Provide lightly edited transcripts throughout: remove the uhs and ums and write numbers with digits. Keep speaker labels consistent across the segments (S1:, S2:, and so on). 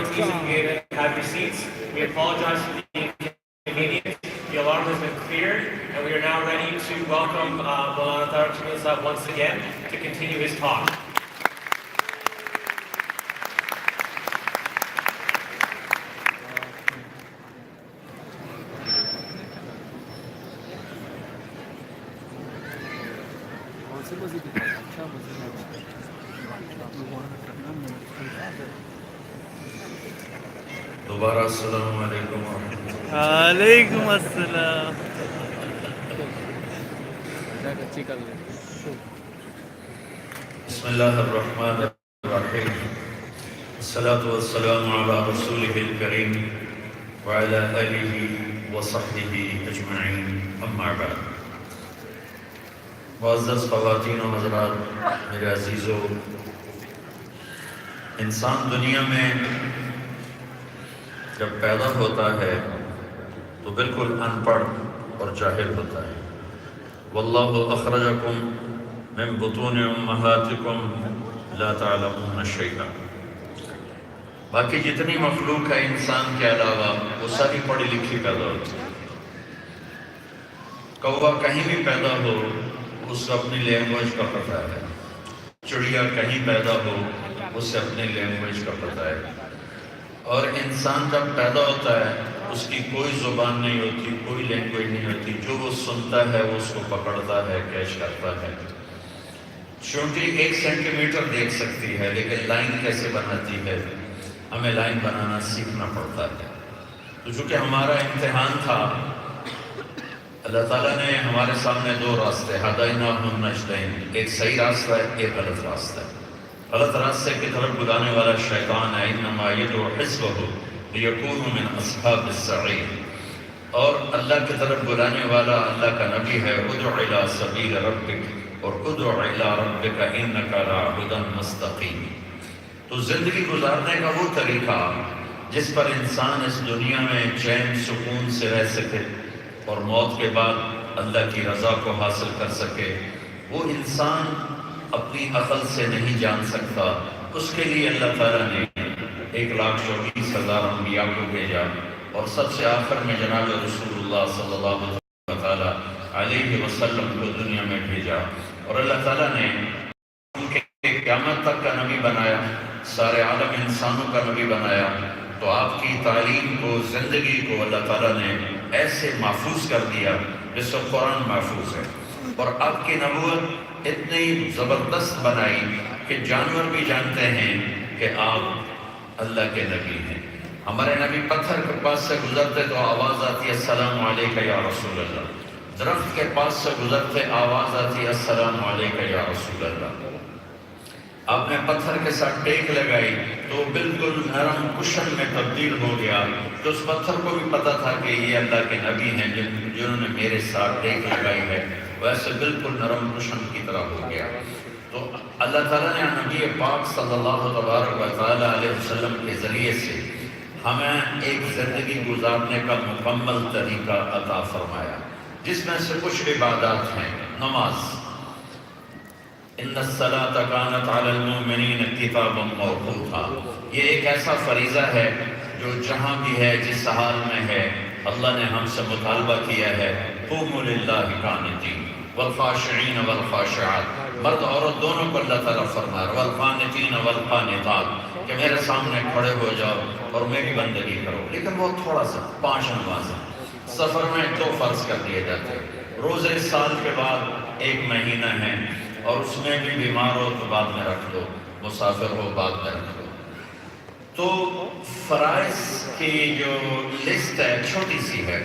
S1: please have your seats. We apologize for the inconvenience. The alarm has been cleared, and we are now ready to welcome Maulana Tariq Jameel Sahab once again to continue his talk.
S2: دوبارہ السلام علیکم ورحمۃ اللہ۔
S3: وعلیکم السلام۔
S2: بسم اللہ الرحمن الرحیم، الصلاۃ والسلام علی رسولہ الکریم وعلی آلہ وصحبہ اجمعین، اما بعد۔ معزز خواتین و حضرات، میرے عزیزو، انسان دنیا میں جب پیدا ہوتا ہے تو بالکل ان پڑھ اور جاہل ہوتا ہے۔ واللہ اخرجکم من بطون امہاتکم لا تعلمون شیئا۔ باقی جتنی مخلوق ہے انسان کے علاوہ وہ ساری پڑھی لکھی پیدا ہوتی ہے۔ کوا کہیں بھی پیدا ہو اس کو اپنی لینگویج کا پتہ ہے، چڑیا کہیں پیدا ہو اسے اپنی لینگویج کا پتہ ہے، اور انسان جب پیدا ہوتا ہے اس کی کوئی زبان نہیں ہوتی، کوئی لینگویج نہیں ہوتی، جو وہ سنتا ہے وہ اس کو پکڑتا ہے، کیچ کرتا ہے۔ چونٹی 1 سینٹی میٹر دیکھ سکتی ہے لیکن لائن کیسے بناتی ہے، ہمیں لائن بنانا سیکھنا پڑتا ہے۔ تو چونکہ ہمارا امتحان تھا، اللہ تعالیٰ نے ہمارے سامنے 2 راستے ہدیناہ النجدین، ایک صحیح راستہ ہے، ایک غلط راستہ ہے۔ غلط راستے کی طرف بلانے والا شیطان ہے، انما یدعو حزبہ لیکونوا من اصحاب السعیر، اور اللہ کی طرف بلانے والا اللہ کا نبی ہے، ادع الی سبیل ربک اور ادع الی ربک انک لہدی مستقیم۔ تو زندگی گزارنے کا وہ طریقہ جس پر انسان اس دنیا میں چین سکون سے رہ سکے اور موت کے بعد اللہ کی رضا کو حاصل کر سکے، وہ انسان اپنی عقل سے نہیں جان سکتا۔ اس کے لیے اللہ تعالیٰ نے 1,24,000 انبیاء کو بھیجا، اور سب سے آخر میں جناب رسول اللہ صلی اللہ علیہ وسلم کو دنیا میں بھیجا، اور اللہ تعالیٰ نے ان کے قیامت تک کا نبی بنایا، سارے عالم انسانوں کا نبی بنایا۔ تو آپ کی تعلیم کو، زندگی کو اللہ تعالیٰ نے ایسے محفوظ کر دیا جس سے قرآن محفوظ ہے، اور آپ کی نبوت اتنی زبردست بنائی کہ جانور بھی جانتے ہیں کہ آپ اللہ کے نبی ہیں۔ ہمارے نبی پتھر کے پاس سے گزرتے تو آواز آتی ہے السلام علیکہ یا رسول اللہ، درخت کے پاس سے گزرتے آواز آتی ہے السلام علیکہ یا رسول اللہ۔ آپ نے پتھر کے ساتھ ٹیک لگائی تو بالکل نرم کشن میں تبدیل ہو گیا، تو اس پتھر کو بھی پتا تھا کہ یہ اللہ کے نبی ہیں جنہوں نے میرے ساتھ ٹیک لگائی ہے، ویسے بالکل نرم کشن کی طرح ہو گیا۔ تو اللہ تعالیٰ نے نبی پاک صلی اللہ تبارک و تعالیٰ علیہ وسلم کے ذریعے سے ہمیں ایک زندگی گزارنے کا مکمل طریقہ عطا فرمایا، جس میں سے کچھ عبادات ہیں۔ نماز، ان الصلاۃ کانت علی المؤمنین کتابا موقوتا، یہ ایک ایسا فریضہ ہے جو جہاں بھی ہے، جس حال میں ہے، اللہ نے ہم سے مطالبہ کیا ہے قوموا للہ قانتین والخاشعین والخاشعات، مرد عورت دونوں کو اللہ تعالیٰ فرما رہا، والقانتین والقانتات، کہ میرے سامنے کھڑے ہو جاؤ اور میری بندگی کرو۔ لیکن وہ تھوڑا سا 5 نمازیں سفر میں 2 فرض کر دیے جاتے ہیں، روزے سال کے بعد 1 مہینہ ہے، اور اس میں بھی بیمار ہو تو بعد میں رکھ دو، مسافر ہو بعد میں رکھ دو۔ تو فرائض کی جو لسٹ ہے چھوٹی سی ہے،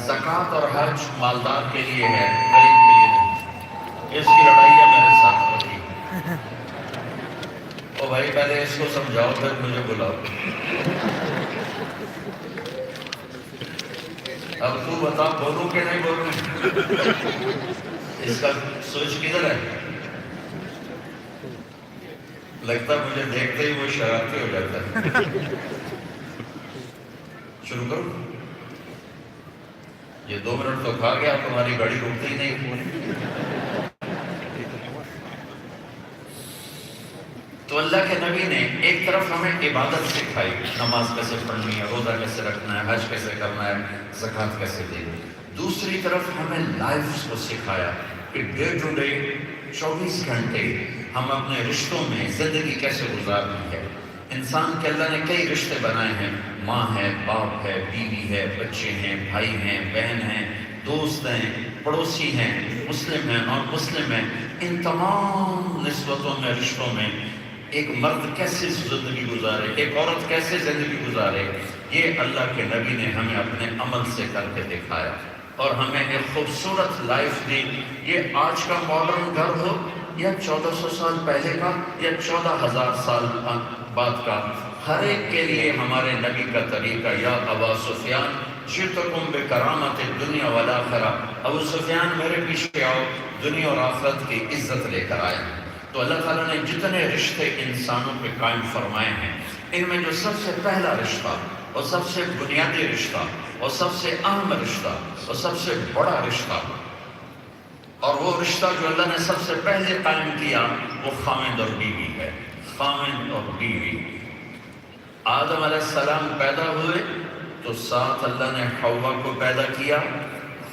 S2: زکوٰۃ اور حج مالدار کے لیے ہے، غریب کے لیے نہیں۔ اس کی لڑائی ہے میرے ساتھ ہوتی ہے۔ او بھائی پہلے اس کو سمجھاؤ پھر مجھے بلاؤ۔ اب تو بتا بولوں کہ نہیں بولوں؟ اس کا سوچ کدھر ہے؟ لگتا مجھے دیکھتے ہی وہ شرارتی ہو جاتا ہے۔ شروع کرو، یہ 2 منٹ تو کھا گیا، تمہاری گاڑی رکتی ہی نہیں۔ تو اللہ کے نبی نے ایک طرف ہمیں عبادت سکھائی، نماز کیسے پڑھنی ہے، روزہ کیسے رکھنا ہے، حج کیسے کرنا ہے، زکوٰۃ کیسے دینی، دوسری طرف ہمیں لائف کو سکھایا کہ ڈے ٹو ڈے 24 گھنٹے ہم اپنے رشتوں میں زندگی کیسے گزارنی ہے۔ انسان کے اللہ نے کئی رشتے بنائے ہیں، ماں ہے، باپ ہے، بیوی ہے، بچے ہیں، بھائی ہیں، بہن ہیں، دوست ہیں، پڑوسی ہیں، مسلم ہیں، نان مسلم ہیں۔ ان تمام نسبتوں میں، رشتوں میں ایک مرد کیسے زندگی گزارے، ایک عورت کیسے زندگی گزارے، یہ اللہ کے نبی نے ہمیں اپنے عمل سے کر کے دکھایا اور ہمیں ایک خوبصورت لائف دی۔ یہ آج کا ماڈرن گھر ہو یا 1400 سال پہلے کا یا 14,000 سال بعد کا، ہر ایک کے لیے ہمارے نبی کا طریقہ، یا ابا سفیان جئتکم بکرامت الدنیا والآخرہ، ابو سفیان میرے پیچھے آؤ، دنیا اور آخرت کی عزت لے کر آئے۔ تو اللہ تعالیٰ نے جتنے رشتے انسانوں پہ قائم فرمائے ہیں، ان میں جو سب سے پہلا رشتہ اور سب سے بنیادی رشتہ اور سب سے اہم رشتہ اور سب سے بڑا رشتہ، اور وہ رشتہ جو اللہ نے سب سے پہلے قائم کیا، وہ خاوند اور بیوی ہے۔ خاوند اور بیوی، آدم علیہ السلام پیدا ہوئے تو ساتھ اللہ نے حوا کو پیدا کیا۔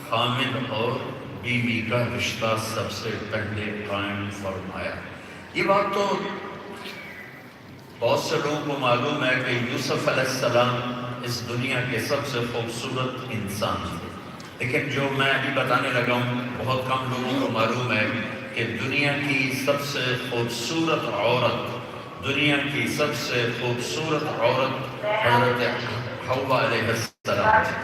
S2: خاوند اور بیوی کا رشتہ سب سے پہلے قائم فرمایا۔ یہ بات تو بہت سے لوگوں کو معلوم ہے کہ یوسف علیہ السلام اس دنیا کے سب سے خوبصورت انسان تھے، لیکن جو میں ابھی بتانے لگا ہوں بہت کم لوگوں کو معلوم ہے کہ دنیا کی سب سے خوبصورت عورت، دنیا کی سب سے خوبصورت عورت حضرت حوا علیہ السلام تھی۔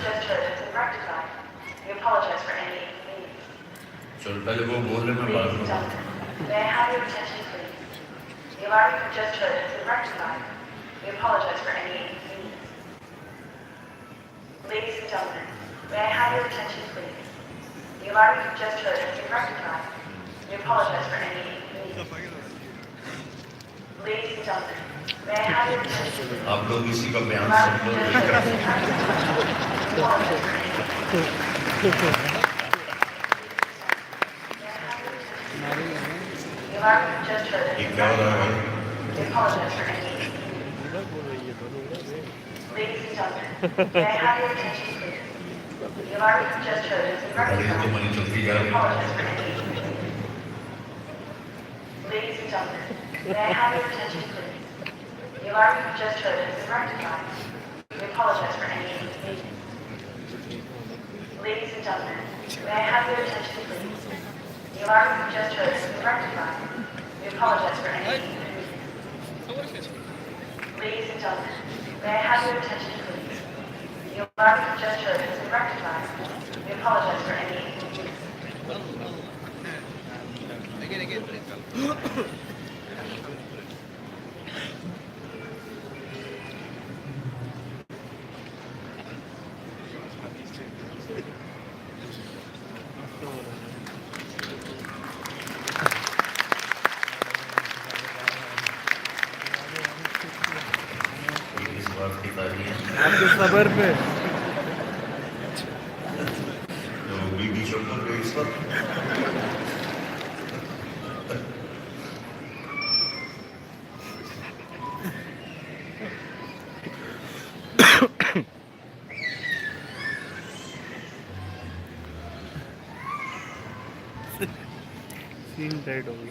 S2: چلو پہلے وہ بولے میں بات کروں۔
S4: The alarm you just heard has been rectified. We apologize for any inconvenience. Ladies and gentlemen, may I have your attention please? The alarm you just heard has been rectified. We apologize for any inconvenience. Ladies and gentlemen, may I have your attention please?
S2: آپ لوگ اسی کا
S4: The
S2: بیان
S4: alarm
S2: sun
S4: you
S2: love.
S4: just heard has been rectified. We apologize for any inconvenience. The alarm you just heard has
S2: یہ
S4: been
S2: کیا ہو رہا
S4: rectified.
S2: ہے؟
S4: We apologize for any inconvenience. Ladies and gentlemen, may I have your attention please? The alarm you just heard has been
S2: ارے یہ تو
S4: rectified.
S2: منی چلتی جا
S4: We
S2: رہی ہے۔
S4: apologize for any inconvenience. Ladies and gentlemen, may I have your attention please? The alarm you just heard has been rectified. We apologize for any inconvenience. Ladies and gentlemen, may I have your attention please? The alarm you just heard has been rectified. We apologize for any inconvenience. Ladies and gentlemen, may I have your attention please? The alarm you just heard has been rectified. We apologize for any inconvenience.
S2: یہ اس بات کی تعریف
S3: آپ کے صبر پہ
S2: جو be be شکر کے اس وقت
S3: سین ٹائٹ ہو گئی۔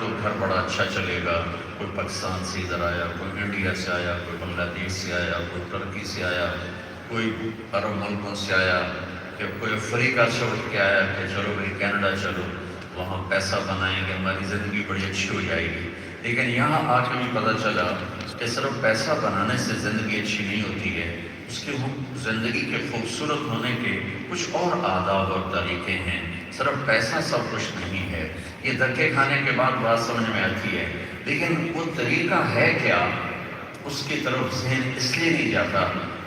S2: تو گھر بڑا اچھا چلے گا. کوئی پاکستان سے ادھر آیا, کوئی انڈیا سے آیا, کوئی بنگلہ دیش سے آیا, کوئی ترکی سے آیا, کوئی عرب ملکوں سے آیا, کہ کوئی افریقہ سے اٹھ کے آیا کہ چلو بھائی کینیڈا چلو, وہاں پیسہ بنائیں گے, ہماری زندگی بڑی اچھی ہو جائے گی. لیکن یہاں آ کے بھی پتہ چلا کہ صرف پیسہ بنانے سے زندگی اچھی نہیں ہوتی ہے. اس کے زندگی کے خوبصورت ہونے کے کچھ اور آداب اور طریقے ہیں. صرف پیسہ سب کچھ نہیں ہے. یہ دھکے کھانے کے بعد بات سمجھ میں آتی ہے, لیکن وہ طریقہ ہے کیا, اس کی طرف ذہن اس لیے نہیں جاتا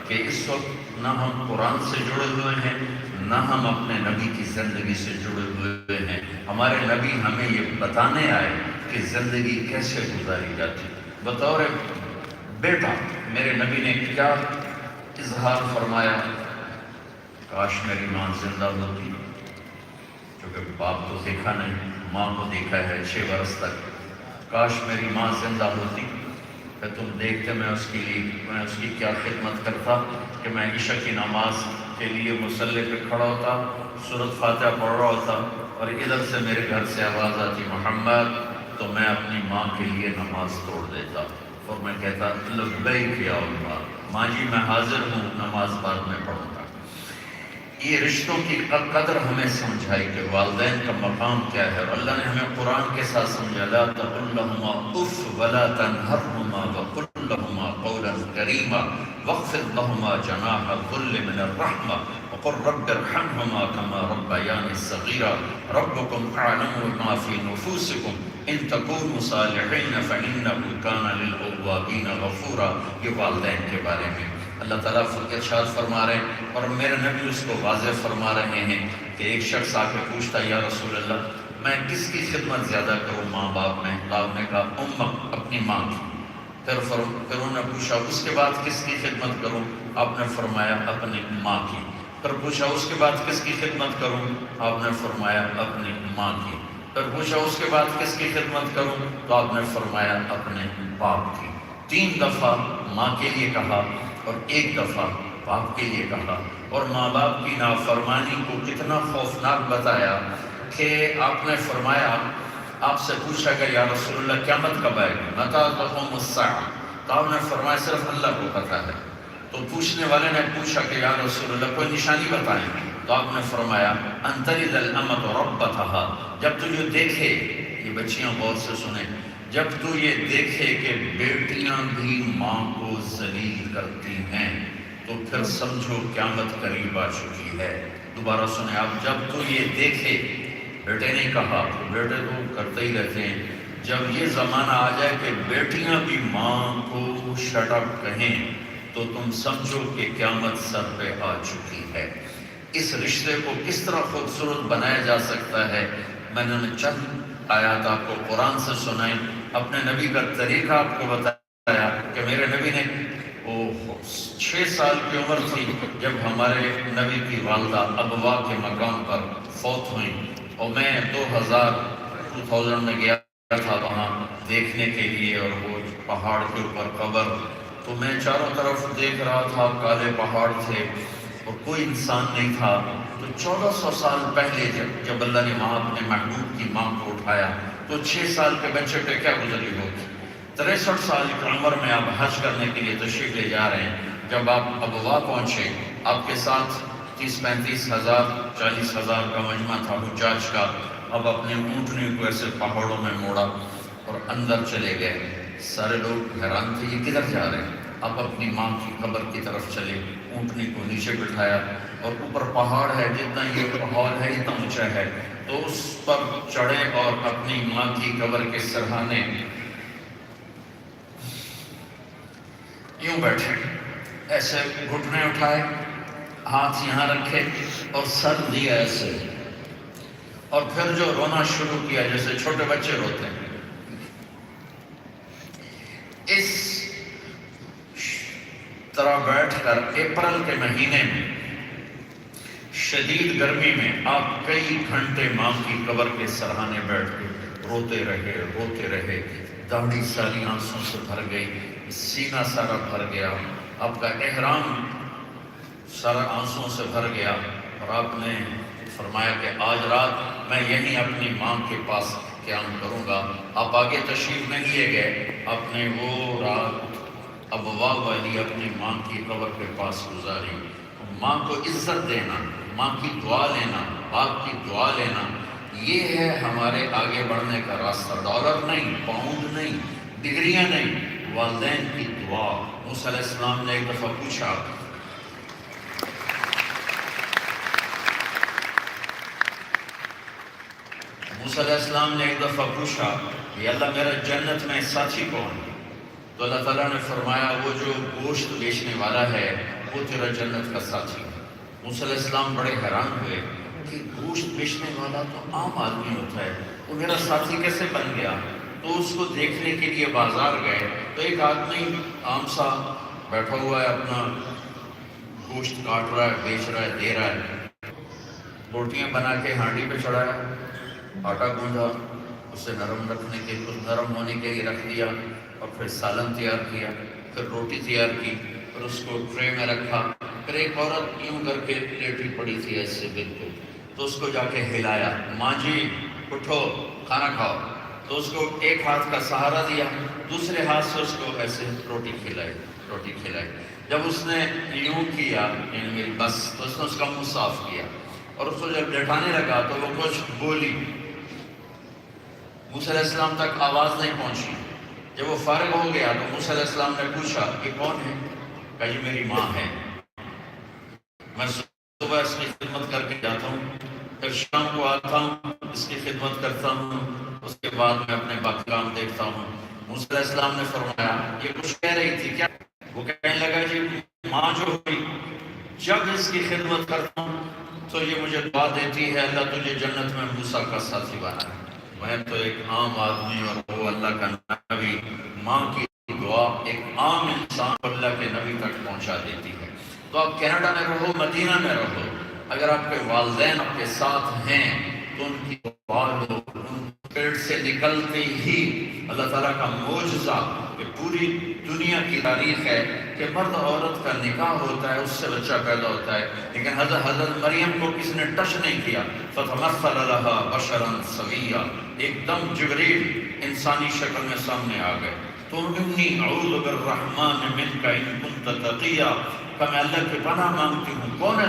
S2: کہ اس وقت نہ ہم قرآن سے جڑے ہوئے ہیں, نہ ہم اپنے نبی کی زندگی سے جڑے ہوئے ہیں. ہمارے نبی ہمیں یہ بتانے آئے کہ زندگی کیسے گزاری جاتی. بطور بیٹا میرے نبی نے کیا اظہار فرمایا, کاش میری ماں زندہ ہوتی, کیونکہ باپ تو دیکھا نہیں, ماں کو دیکھا ہے 6 برس تک. کاش میری ماں زندہ ہوتی, کہ تم دیکھتے میں اس کی کیا خدمت کرتا, کہ میں عشاء کی نماز کے لیے مصلی پہ کھڑا ہوتا, سورۃ فاتحہ پڑھ رہا ہوتا, اور ادھر سے میرے گھر سے آواز آتی محمد, تو میں اپنی ماں کے لیے نماز توڑ دیتا اور میں کہتا لبیک یا اللہ, ماں جی میں حاضر ہوں, نماز بعد میں پڑھوں گا. یہ رشتوں کی قدر ہمیں سمجھائی کہ والدین کا مقام کیا ہے, اور اللہ نے ہمیں قرآن کے ساتھ سمجھا, لا تقل لهما اف ولا تنهرهما وقل لهما قولا کریما واخفض لهما جناح الذل من الرحمة وقل رب ارحمهما كما ربياني صغيرا ربكم اعلم بما في نفوسكم ان تكونوا صالحين فانه كان للاوابين غفورا. یہ والدین کے بارے میں اللہ تعالیٰ ارشاد فرما رہے ہیں, اور میرے نبی اس کو واضح فرما رہے ہیں کہ ایک شخص آ کے پوچھتا یا رسول اللہ میں کس کی خدمت زیادہ کروں ماں باپ میں؟ آپ نے کہا امک, اپنی ماں کی. پھر انہوں نے پوچھا اس کے بعد کس کی خدمت کروں؟ آپ نے فرمایا اپنی ماں کی. پھر پوچھا اس کے بعد کس کی خدمت کروں؟ آپ نے فرمایا اپنی ماں کی. پھر پوچھا اس کے بعد کس کی خدمت کروں؟ تو آپ نے فرمایا اپنے باپ کی. 3 دفعہ ماں کے لیے کہا اور 1 دفعہ باپ کے لیے کہا. اور ماں باپ کی نافرمانی کو کتنا خوفناک بتایا کہ آپ نے فرمایا, آپ سے پوچھا گیا یا رسول اللہ قیامت کب آئے گی, متى تقوم الساعة, تو آپ نے فرمایا صرف اللہ کو پتہ ہے. تو پوچھنے والے نے پوچھا کہ یا رسول اللہ کوئی نشانی بتائیں, تو آپ نے فرمایا ان تلد الامۃ ربتها, جب تو یہ دیکھے, یہ بچیاں غور سے سنیں, جب تو یہ دیکھے کہ بیٹیاں بھی ماں کو ذلیل کرتی ہیں تو پھر سمجھو قیامت قریب آ چکی ہے. دوبارہ سنیں آپ, جب تو یہ دیکھے, بیٹے نے کہا, بیٹے تو کرتے ہی رہتے ہیں, جب یہ زمانہ آ جائے کہ بیٹیاں بھی ماں کو شٹ اپ کہیں تو تم سمجھو کہ قیامت سر پہ آ چکی ہے. اس رشتے کو کس طرح خوبصورت بنایا جا سکتا ہے, میں نے چند آیات آپ کو قرآن سے سنائیں, اپنے نبی کا طریقہ آپ کو بتایا کہ میرے نبی نے 6 سال کی عمر تھی جب ہمارے نبی کی والدہ ابوا کے مقام پر فوت ہوئیں, اور میں 2000 میں گیا تھا وہاں دیکھنے کے لیے, اور وہ پہاڑ کے اوپر قبر, تو میں چاروں طرف دیکھ رہا تھا, کالے پہاڑ تھے اور کوئی انسان نہیں تھا. تو 1400 سال پہلے جب اللہ نے وہاں اپنے محبوب کی ماں کو اٹھایا تو 6 سال کے بچے پہ کیا گزری ہوگی. 63 سال کی عمر میں آپ حج کرنے کے لیے تشریف لے جا رہے ہیں. جب آپ ابوا پہنچے, آپ کے ساتھ 30-35 ہزار 40 ہزار کا مجمع تھا حجاج کا. اب اپنے اونٹنی کو ایسے پہاڑوں میں موڑا اور اندر چلے گئے. سارے لوگ حیران تھے یہ کدھر جا رہے ہیں. آپ اپنی ماں کی قبر کی طرف چلے, اونٹنی کو نیچے بٹھایا, اور اوپر پہاڑ ہے, جتنا یہ پہاڑ ہے اتنا اونچا ہے, تو اس پر چڑھے اور اپنی ماں کی قبر کے سرہانے یوں بیٹھے, ایسے گھٹنے اٹھائے, ہاتھ یہاں رکھے اور سر دیا ایسے, اور پھر جو رونا شروع کیا جیسے چھوٹے بچے روتے ہیں. اس طرح بیٹھ کر اپریل کے مہینے میں شدید گرمی میں آپ کئی گھنٹے ماں کی قبر کے سرہانے بیٹھ کے روتے رہے. داڑھی ساری آنسوں سے بھر گئی, سینہ سارا بھر گیا, آپ کا احرام سارا آنسوں سے بھر گیا, اور آپ نے فرمایا کہ آج رات میں یہیں اپنی ماں کے پاس قیام کروں گا. آپ آگے تشریف نہیں لے گئے، آپ نے وہ رات ابوا والی اپنی ماں کی قبر کے پاس گزاری. ماں کو عزت دینا، ماں کی دعا لینا، باپ کی دعا لینا، یہ ہے ہمارے آگے بڑھنے کا راستہ. ڈالر نہیں، پاؤنڈ نہیں، ڈگریاں نہیں، والدین کی دعا. موسیٰ علیہ السلام نے ایک دفعہ پوچھا، موسیٰ علیہ السلام نے ایک دفعہ پوچھا کہ اللہ میرا جنت میں ساتھی کون ہے؟ تو اللہ تعالیٰ نے فرمایا وہ جو گوشت بیچنے والا ہے وہ تیرا جنت کا ساتھی ہے. موسیٰ علیہ السلام بڑے حیران ہوئے کہ گوشت بیچنے والا تو عام آدمی ہوتا ہے، وہ میرا ساتھی کیسے بن گیا؟ تو اس کو دیکھنے کے لیے بازار گئے تو ایک آدمی عام سا بیٹھا ہوا ہے، اپنا گوشت کاٹ رہا ہے، بیچ رہا ہے، دے رہا ہے. روٹیاں بنا کے ہانڈی پہ چڑھایا، آٹا گوندھا، اسے نرم ہونے کے لیے رکھ دیا، اور پھر سالن تیار کیا، پھر روٹی تیار کی، پھر اس کو ٹرے میں رکھا. پھر ایک عورت یوں کر کے لیٹی پڑی تھی ایسے بالکل، تو اس کو جا کے ہلایا، ماں جی اٹھو کھانا کھاؤ. تو اس کو ایک ہاتھ کا سہارا دیا، دوسرے ہاتھ سے اس کو ایسے روٹی کھلائی. جب اس نے یوں کیا یعنی میری بس، تو اس نے اس کا منہ صاف کیا، اور اس کو جب لٹانے لگا تو وہ کچھ بولی. موسیٰ علیہ السلام تک آواز نہیں پہنچی. جب وہ فارغ ہو گیا تو موسیٰ علیہ السلام نے پوچھا یہ کون ہے؟ کہا یہ میری ماں ہے، میں صبح اس کی خدمت کر کے جاتا ہوں، پھر شام کو آتا ہوں اس کی خدمت کرتا ہوں، اس کے بعد میں اپنے باقی کام دیکھتا ہوں. موسیٰ علیہ السلام نے فرمایا یہ کچھ کہہ رہی تھی کیا؟ وہ کہنے لگا جی ماں جو ہوئی جب اس کی خدمت کرتا ہوں تو یہ مجھے دعا دیتی ہے اللہ تجھے جنت میں موسیٰ کا ساتھی بنا ہے. میں تو ایک عام آدمی اور وہ اللہ کا نبی. ماں کی دعا ایک عام انسان کو اللہ کے نبی تک پہنچا دیتی ہے. تو آپ کینیڈا میں رہو، مدینہ میں رہو، اگر آپ کے والدین آپ کے ساتھ ہیں تو ان کی دعا لو. ان پیٹ سے نکلتے ہی اللہ تعالیٰ کا معجزہ کہ پوری دنیا کی تاریخ ہے کہ مرد عورت کا نکاح ہوتا ہے، اس سے بچہ پیدا ہوتا ہے، لیکن حضرت مریم کو کسی نے ٹچ نہیں کیا. فتمثل لها بشرا سویا، ایک دم جبریل انسانی شکل میں سامنے آ گئے. تو انی اعوذ بالرحمن منک ان کنت تقیا، کہ میں اللہ کی پناہ مانگتی ہوں. کون ہے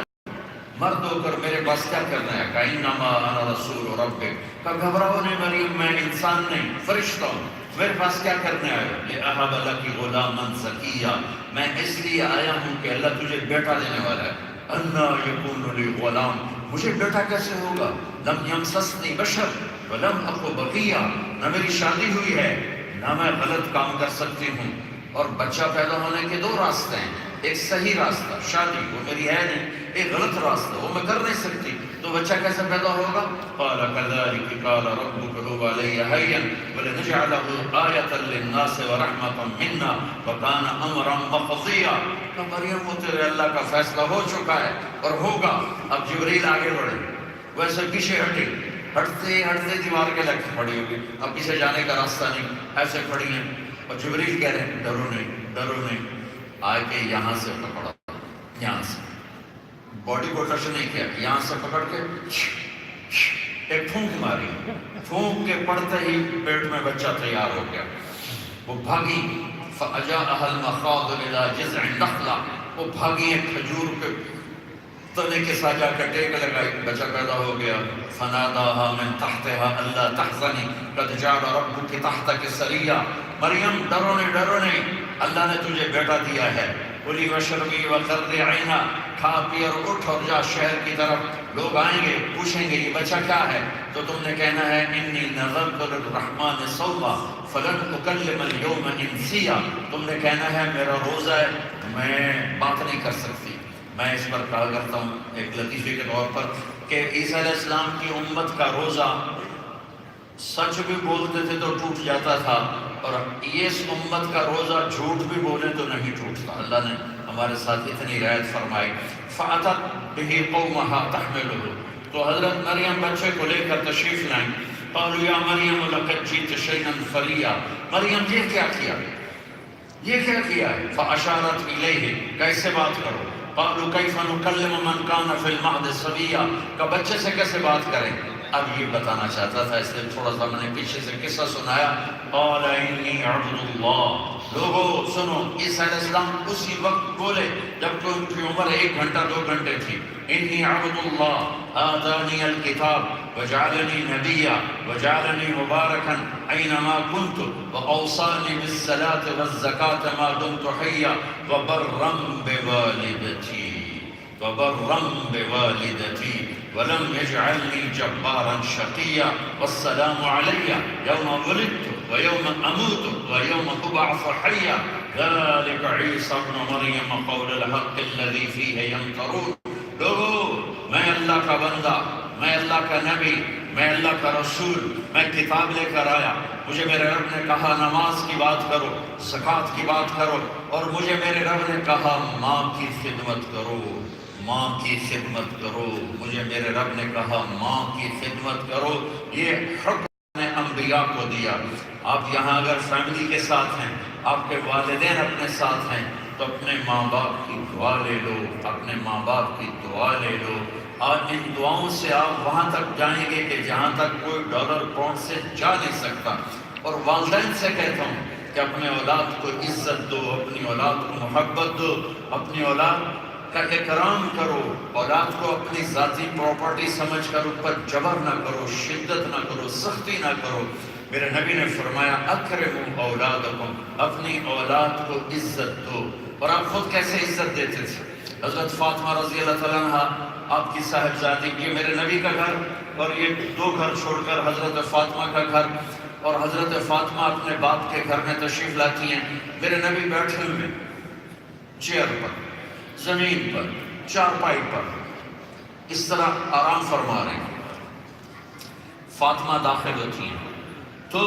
S2: مرد ہو کر میرے پاس کیا کرنا ہے؟ کہ انما انا رسول ربک، کہ گھبراؤ نہیں مریم، میں انسان نہیں فرشتہ ہوں، میرے پاس کیا کرنے آئے؟ لأہب لک غلاما زکیا، میں اس لیے آیا ہوں کہ اللہ تجھے بیٹا دینے والا ہے. انا یکون لی غلام، مجھے بیٹا کیسے ہوگا؟ لم یمسسنی بشر ولم اک بغیا، نہ میری شادی ہوئی ہے نہ میں غلط کام کر سکتی ہوں. اور بچہ پیدا ہونے کے دو راستے ہیں، ایک صحیح راستہ شادی، وہ میری ہے نہیں، ایک غلط راستہ وہ میں کر نہیں سکتی. تو بچہ کیسے پیدا ہوگا؟ قال كذلك قال ربك هو علي هين ولنجعله آية للناس ورحمة منا وكان امرا مقضيا. تو مریم وہ تیرے اللہ کا فیصلہ ہو چکا ہے اور ہوگا. اب جبریل آگے بڑھے، ویسے پیچھے ہٹتے دیوار کے لگ پڑی ہوگی، اب پیچھے جانے کا راستہ نہیں، ایسے کھڑی ہیں. اور جبریل کہہ رہے ہیں ڈرو نہیں. آ کے یہاں سے پکڑا، یہاں سے باڈی کو ٹچ نہیں کیا، یہاں سے پکڑ کے ایک پھونک ماری، پھونک کے پڑتے ہی پیٹ میں بچہ تیار ہو گیا. وہ بھاگی فَأَجَاءَهَا الْمَخَاضُ إِلَىٰ جِذْعِ النَّخْلَةِ، وہ بھاگی ایک کھجور کے تنے کے ساتھ جا کے ٹیک لگائی، بچہ پیدا ہو گیا. فَنَادَاهَا مِن تَحْتِهَا أَلَّا تَحْزَنِي قَدْ جَعَلَ رَبُّكِ تَحْتَكِ سَرِيًّا، مریم ڈرو نہیں، اللہ نے تجھے بیٹا دیا ہے. کُلِي وَاشْرَبِي وَقَرِّ عَيْنًا، کھا پی اور اٹھ اور جا شہر کی طرف. لوگ آئیں گے پوچھیں گے یہ بچہ کیا ہے، تو تم نے کہنا ہے انی نذرت للرحمن صوما فلن اکلم اليوم انسیا. تم نے کہنا ہے میرا روزہ ہے، میں بات نہیں کر سکتی. میں اس پر کہا کرتا ہوں ایک لطیفے کے طور پر کہ عیسیٰ علیہ السلام کی امت کا روزہ سچ بھی بولتے تھے تو ٹوٹ جاتا تھا، اور یہ اس امت کا روزہ جھوٹ بھی بولے تو نہیں ٹوٹتا. اللہ نے ہمارے ساتھ اتنی رعایت فرمائی. فَأَتَتْ بِهِ قَوْمَهَا تَحْمِلُهُ، تو حضرت مریم بچے کو لے کر تشریف لائیں. قَالُوا يَا مَرْيَمُ لَقَدْ جِئْتِ شَيْئًا فَرِيًّا، مریم یہ کیا کیا ہے؟ فَأَشَارَتْ إِلَيْهِ، کیسے بات کرو؟ قَالُوا كَيْفَ نُكَلِّمُ مَنْ كَانَ فِي الْمَهْدِ صَبِيًّا، کہ بچے سے کیسے بات کریں؟ اب یہ بتانا چاہتا تھا، اس لیے تھوڑا سا میں نے پیچھے سے قصہ سنایا. قال انی عبد اللہ. لوگوں سنو، عیسیٰ علیہ السلام اسی وقت بولے جب کہ ان کی عمر 1 گھنٹہ 2 گھنٹے تھی. انی عبد اللہ آتانی الکتاب وجعلنی نبیا وجعلنی مبارکا اینما کنت واوصانی بالصلاة والزکاة ما دمت حیا وبرا بوالدتی ولم يجعلني جبارا شقيا والسلام علي يوم ولدت ويوم أموت ويوم أبعث حيا ذلك عيسى ابن مريم قول الحق الذي فيه يمترون. لوگو، میں اللہ کا بندہ، میں اللہ کا نبی، میں اللہ کا رسول، میں کتاب لے کر آیا. مجھے میرے رب نے کہا نماز کی بات کرو، زکوٰۃ کی بات کرو، اور مجھے میرے رب نے کہا ماں کی خدمت کرو، ماں کی خدمت کرو. مجھے میرے رب نے کہا ماں کی خدمت کرو. یہ حکم نے انبیاء کو دیا. آپ یہاں اگر فیملی کے ساتھ ہیں، آپ کے والدین اپنے ساتھ ہیں، تو اپنے ماں باپ کی دعا لے لو، اپنے ماں باپ کی دعا لے لو. اور ان دعاؤں سے آپ وہاں تک جائیں گے کہ جہاں تک کوئی ڈالر پاؤنڈ سے جا نہیں سکتا. اور والدین سے کہتا ہوں کہ اپنے اولاد کو عزت دو، اپنی اولاد کو محبت دو، اپنی اولاد کا اکرام کرو. اولاد کو اپنی ذاتی پراپرٹی سمجھ کر اوپر جبر نہ کرو، شدت نہ کرو، سختی نہ کرو. میرے نبی نے فرمایا اکرموا اولادکم، اپنی اولاد کو عزت دو. اور آپ خود کیسے عزت دیتے تھے؟ حضرت فاطمہ رضی اللہ تعالیٰ عنہ آپ کی صاحبزادی، یہ میرے نبی کا گھر، اور یہ 2 گھر چھوڑ کر حضرت فاطمہ کا گھر، اور حضرت فاطمہ اپنے باپ کے گھر میں تشریف لاتی ہیں. میرے نبی بیٹھے ہوئے چیئر پر، زمین پر، چارپائی پر اس طرح آرام فرما رہے ہیں. فاطمہ داخل ہوتی ہیں تو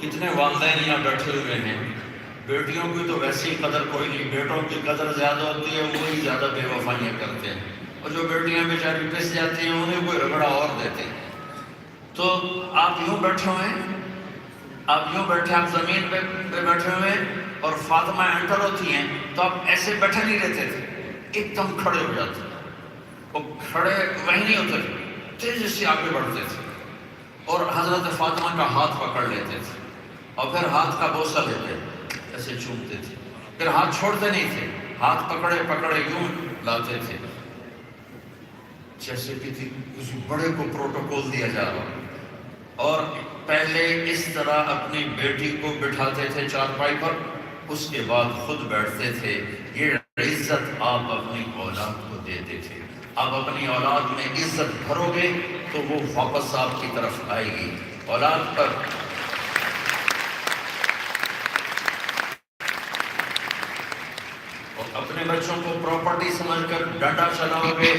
S2: کتنے والدین یہاں بیٹھے ہوئے ہیں. بیٹیوں کی تو ویسی قدر کوئی نہیں، بیٹوں کی قدر زیادہ ہوتی ہے، وہی زیادہ بے وفائیاں کرتے ہیں. اور جو بیٹیاں بیچاری پس جاتی ہیں انہیں کوئی رگڑا اور دیتے ہیں. تو آپ یوں بیٹھے ہوئے ہیں، آپ یوں بیٹھے، آپ زمین پہ بیٹھے ہوئے ہیں، اور فاطمہ انٹر ہوتی ہیں تو آپ ایسے بیٹھے نہیں رہتے تھے، ایک دم کھڑے ہو جاتے. وہ کھڑے وہیں نہیں ہوتے تھے، تیزی سے آگے بڑھتے تھے اور حضرت فاطمہ کا ہاتھ پکڑ لیتے تھے اور پھر ہاتھ کا بوسہ لیتے، ایسے چومتے تھے، پھر ہاتھ چھوڑتے نہیں تھے، ہاتھ پکڑے پکڑے یوں لاتے تھے جیسے کسی بڑے کو پروٹوکول دیا جا رہا. اور پہلے اس طرح اپنی بیٹی کو بٹھاتے تھے چارپائی پر، اس کے بعد خود بیٹھتے تھے. یہ عزت آپ اپنی اولاد کو دیتے تھے. آپ اپنی اولاد میں عزت بھرو گے تو وہ واپس آپ کی طرف آئے گی. اولاد پر اپنے بچوں کو پراپرٹی سمجھ کر ڈنڈا چلاؤ گے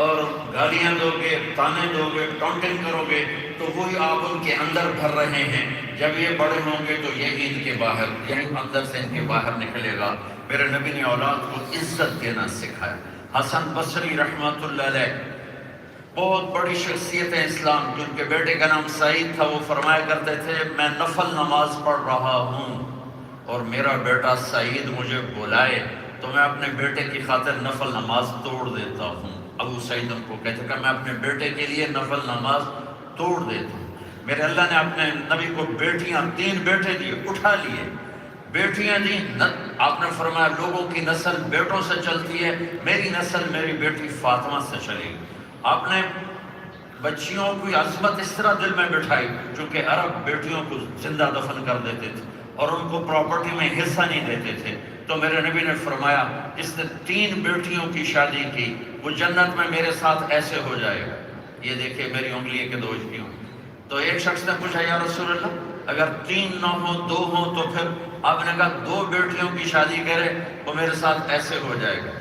S2: اور گالیاں دو گے، تانے دو گے، ٹانٹنگ کرو گے تو وہی آپ ان کے اندر بھر رہے ہیں. جب یہ بڑے ہوں گے تو یہی ان کے باہر، یہی اندر سے ان کے باہر نکلے گا. میرے نبی نے اولاد کو عزت دینا سکھایا. حسن بصری رحمۃ اللہ علیہ بہت بڑی شخصیت ہے اسلام، جن کے بیٹے کا نام سعید تھا. وہ فرمایا کرتے تھے میں نفل نماز پڑھ رہا ہوں اور میرا بیٹا سعید مجھے بلائے تو میں اپنے بیٹے کی خاطر نفل نماز توڑ دیتا ہوں. ابو سعید ان کو کہتے کہ میں اپنے بیٹے کے لیے نفل نماز توڑ دیتا ہوں. میرے اللہ نے اپنے نبی کو بیٹیاں 3 بیٹے دیے، اٹھا لیے، بیٹیاں دی. آپ نے فرمایا لوگوں کی نسل بیٹوں سے چلتی ہے، میری نسل میری بیٹی فاطمہ سے چلے گی. آپ نے بچیوں کی عظمت اس طرح دل میں بٹھائی، چونکہ عرب بیٹیوں کو زندہ دفن کر دیتے تھے اور ان کو پراپرٹی میں حصہ نہیں دیتے تھے. تو میرے نبی نے فرمایا اس نے 3 بیٹیوں کی شادی کی، وہ جنت میں میرے ساتھ ایسے ہو جائے گا. یہ دیکھیں میری انگلی کے 2 اجڑیاں. تو ایک شخص نے پوچھا یا رسول اللہ اگر 3 نہ ہوں 2 ہوں تو پھر آپ نے کہا 2 بیٹیوں کی شادی کرے وہ میرے ساتھ ایسے ہو جائے گا.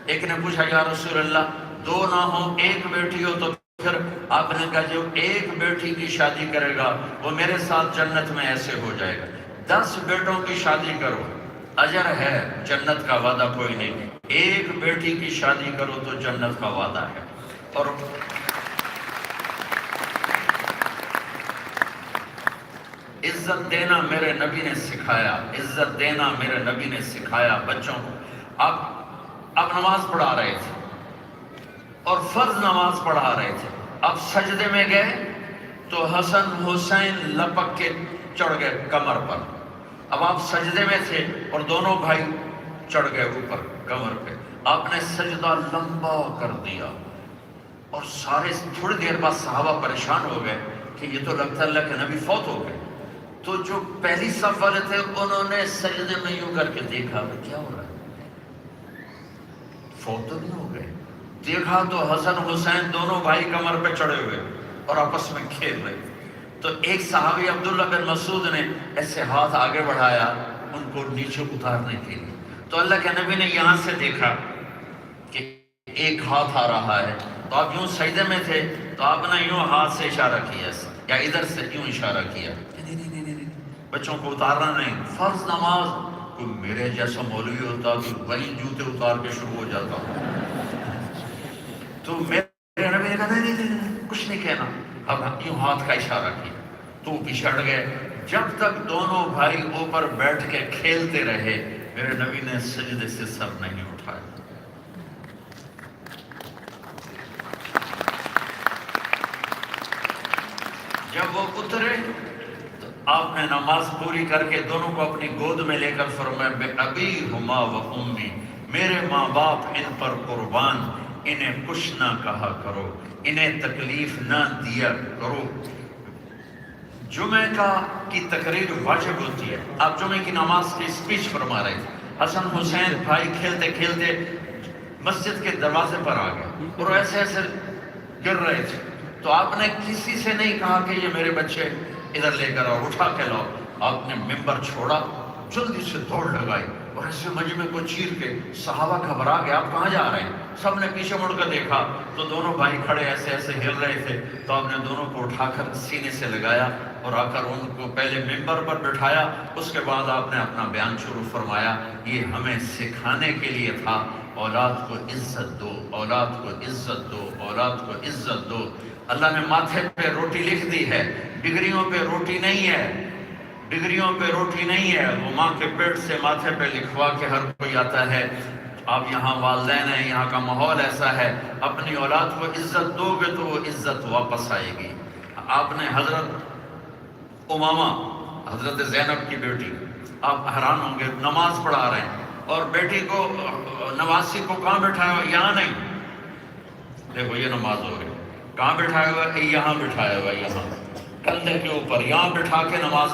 S2: ایک نے پوچھا یا رسول اللہ 2 نہ ہوں 1 بیٹی ہو تو پھر آپ نے کہا جو 1 بیٹی کی شادی کرے گا وہ میرے ساتھ جنت میں ایسے ہو جائے گا. 10 بیٹوں کی شادی کرو، اجر ہے، جنت کا وعدہ کوئی نہیں. 1 بیٹی کی شادی کرو تو جنت کا وعدہ ہے. اور عزت دینا میرے نبی نے سکھایا، عزت دینا میرے نبی نے سکھایا بچوں کو. اب نماز پڑھا رہے تھے اور فرض نماز پڑھا رہے تھے. اب سجدے میں گئے تو حسن حسین لپک کے چڑھ گئے کمر پر. اب آپ سجدے میں تھے اور دونوں بھائی چڑھ گئے اوپر کمر پہ. آپ نے سجدہ لمبا کر دیا اور سارے تھوڑی دیر بعد صحابہ پریشان ہو گئے کہ یہ تو لگتا ہے اللہ کے نبی فوت ہو گئے. تو جو پہلی صف والے تھے انہوں نے سجدے میں یوں کر کے دیکھا کیا ہو رہا ہے, فوت تو نہیں ہو گئے. دیکھا تو حسن حسین دونوں بھائی کمر پہ چڑھے ہوئے اور آپس میں کھیل رہے. تو ایک صحابی عبداللہ بن مسعود نے ایسے ہاتھ آگے بڑھایا ان کو نیچے اتارنے کے لیے. تو اللہ کے نبی نے یہاں سے دیکھا کہ ایک ہاتھ آ رہا ہے, تو آپ یوں سجدے میں تھے تو آپ نے یوں ہاتھ سے اشارہ کیا یا ادھر سے یوں اشارہ کیا, نہیں بچوں کو اتارنا نہیں, فرض نماز. کوئی میرے جیسا مولوی ہوتا تو وہی جوتے اتار کے شروع ہو جاتا. تو میرے نبی نے کہا نہیں کچھ نہیں کہنا. اب یوں ہاتھ کا اشارہ کیا تو وہ پیچھے ہٹ گئے. جب تک دونوں بھائی اوپر بیٹھ کے کھیلتے رہے میرے نبی نے سجدے سے سر نہیں اٹھایا. جب وہ اترے تو آپ نے نماز پوری کر کے دونوں کو اپنی گود میں لے کر فرمایا بے ابی ہما و امی, میرے ماں باپ ان پر قربان, انہیں کچھ نہ کہا کرو, انہیں تکلیف نہ دیا کرو. جمعہ کی تقریر واجب ہوتی ہے. آپ جمعہ کی نماز کی اسپیچ فرما رہے تھے. حسن حسین بھائی کھیلتے کھیلتے مسجد کے دروازے پر آ گئے اور ایسے ایسے گر رہے تھے. تو آپ نے کسی سے نہیں کہا کہ یہ میرے بچے ادھر لے کر آؤ, اٹھا کے لاؤ. آپ نے ممبر چھوڑا, جلدی سے دوڑ لگائی اور ایسے مجمع کو چیر کے صحابہ گھبرا گئے آپ کہاں جا رہے ہیں. سب نے پیچھے مڑ کر دیکھا تو دونوں بھائی کھڑے ایسے ایسے ہل رہے تھے. تو آپ نے دونوں کو اٹھا کر سینے سے لگایا اور آ کر ان کو پہلے ممبر پر بٹھایا. اس کے بعد آپ نے اپنا بیان شروع فرمایا, یہ ہمیں سکھانے کے لیے تھا اولاد کو عزت دو, اولاد کو عزت دو, اولاد کو عزت دو. اللہ نے ماتھے پہ روٹی لکھ دی ہے, ڈگریوں پہ روٹی نہیں ہے, ڈگریوں پہ روٹی نہیں ہے. وہ ماں کے پیٹ سے ماتھے پہ لکھوا کے ہر کوئی آتا ہے. آپ یہاں والدین ہیں, یہاں کا ماحول ایسا ہے, اپنی اولاد کو عزت دو گے تو وہ عزت واپس آئے گی. آپ نے حضرت امامہ حضرت زینب کی بیٹی, آپ حیران ہوں گے, نماز پڑھا رہے ہیں اور بیٹی کو نوازی کو کہاں بٹھایا ہوا, یہاں نہیں, دیکھو یہ نماز ہو رہی, کہاں بٹھایا ہوا ہے, یہاں بٹھایا ہوا, یہاں کندھے کے اوپر, یہاں بٹھا کے نماز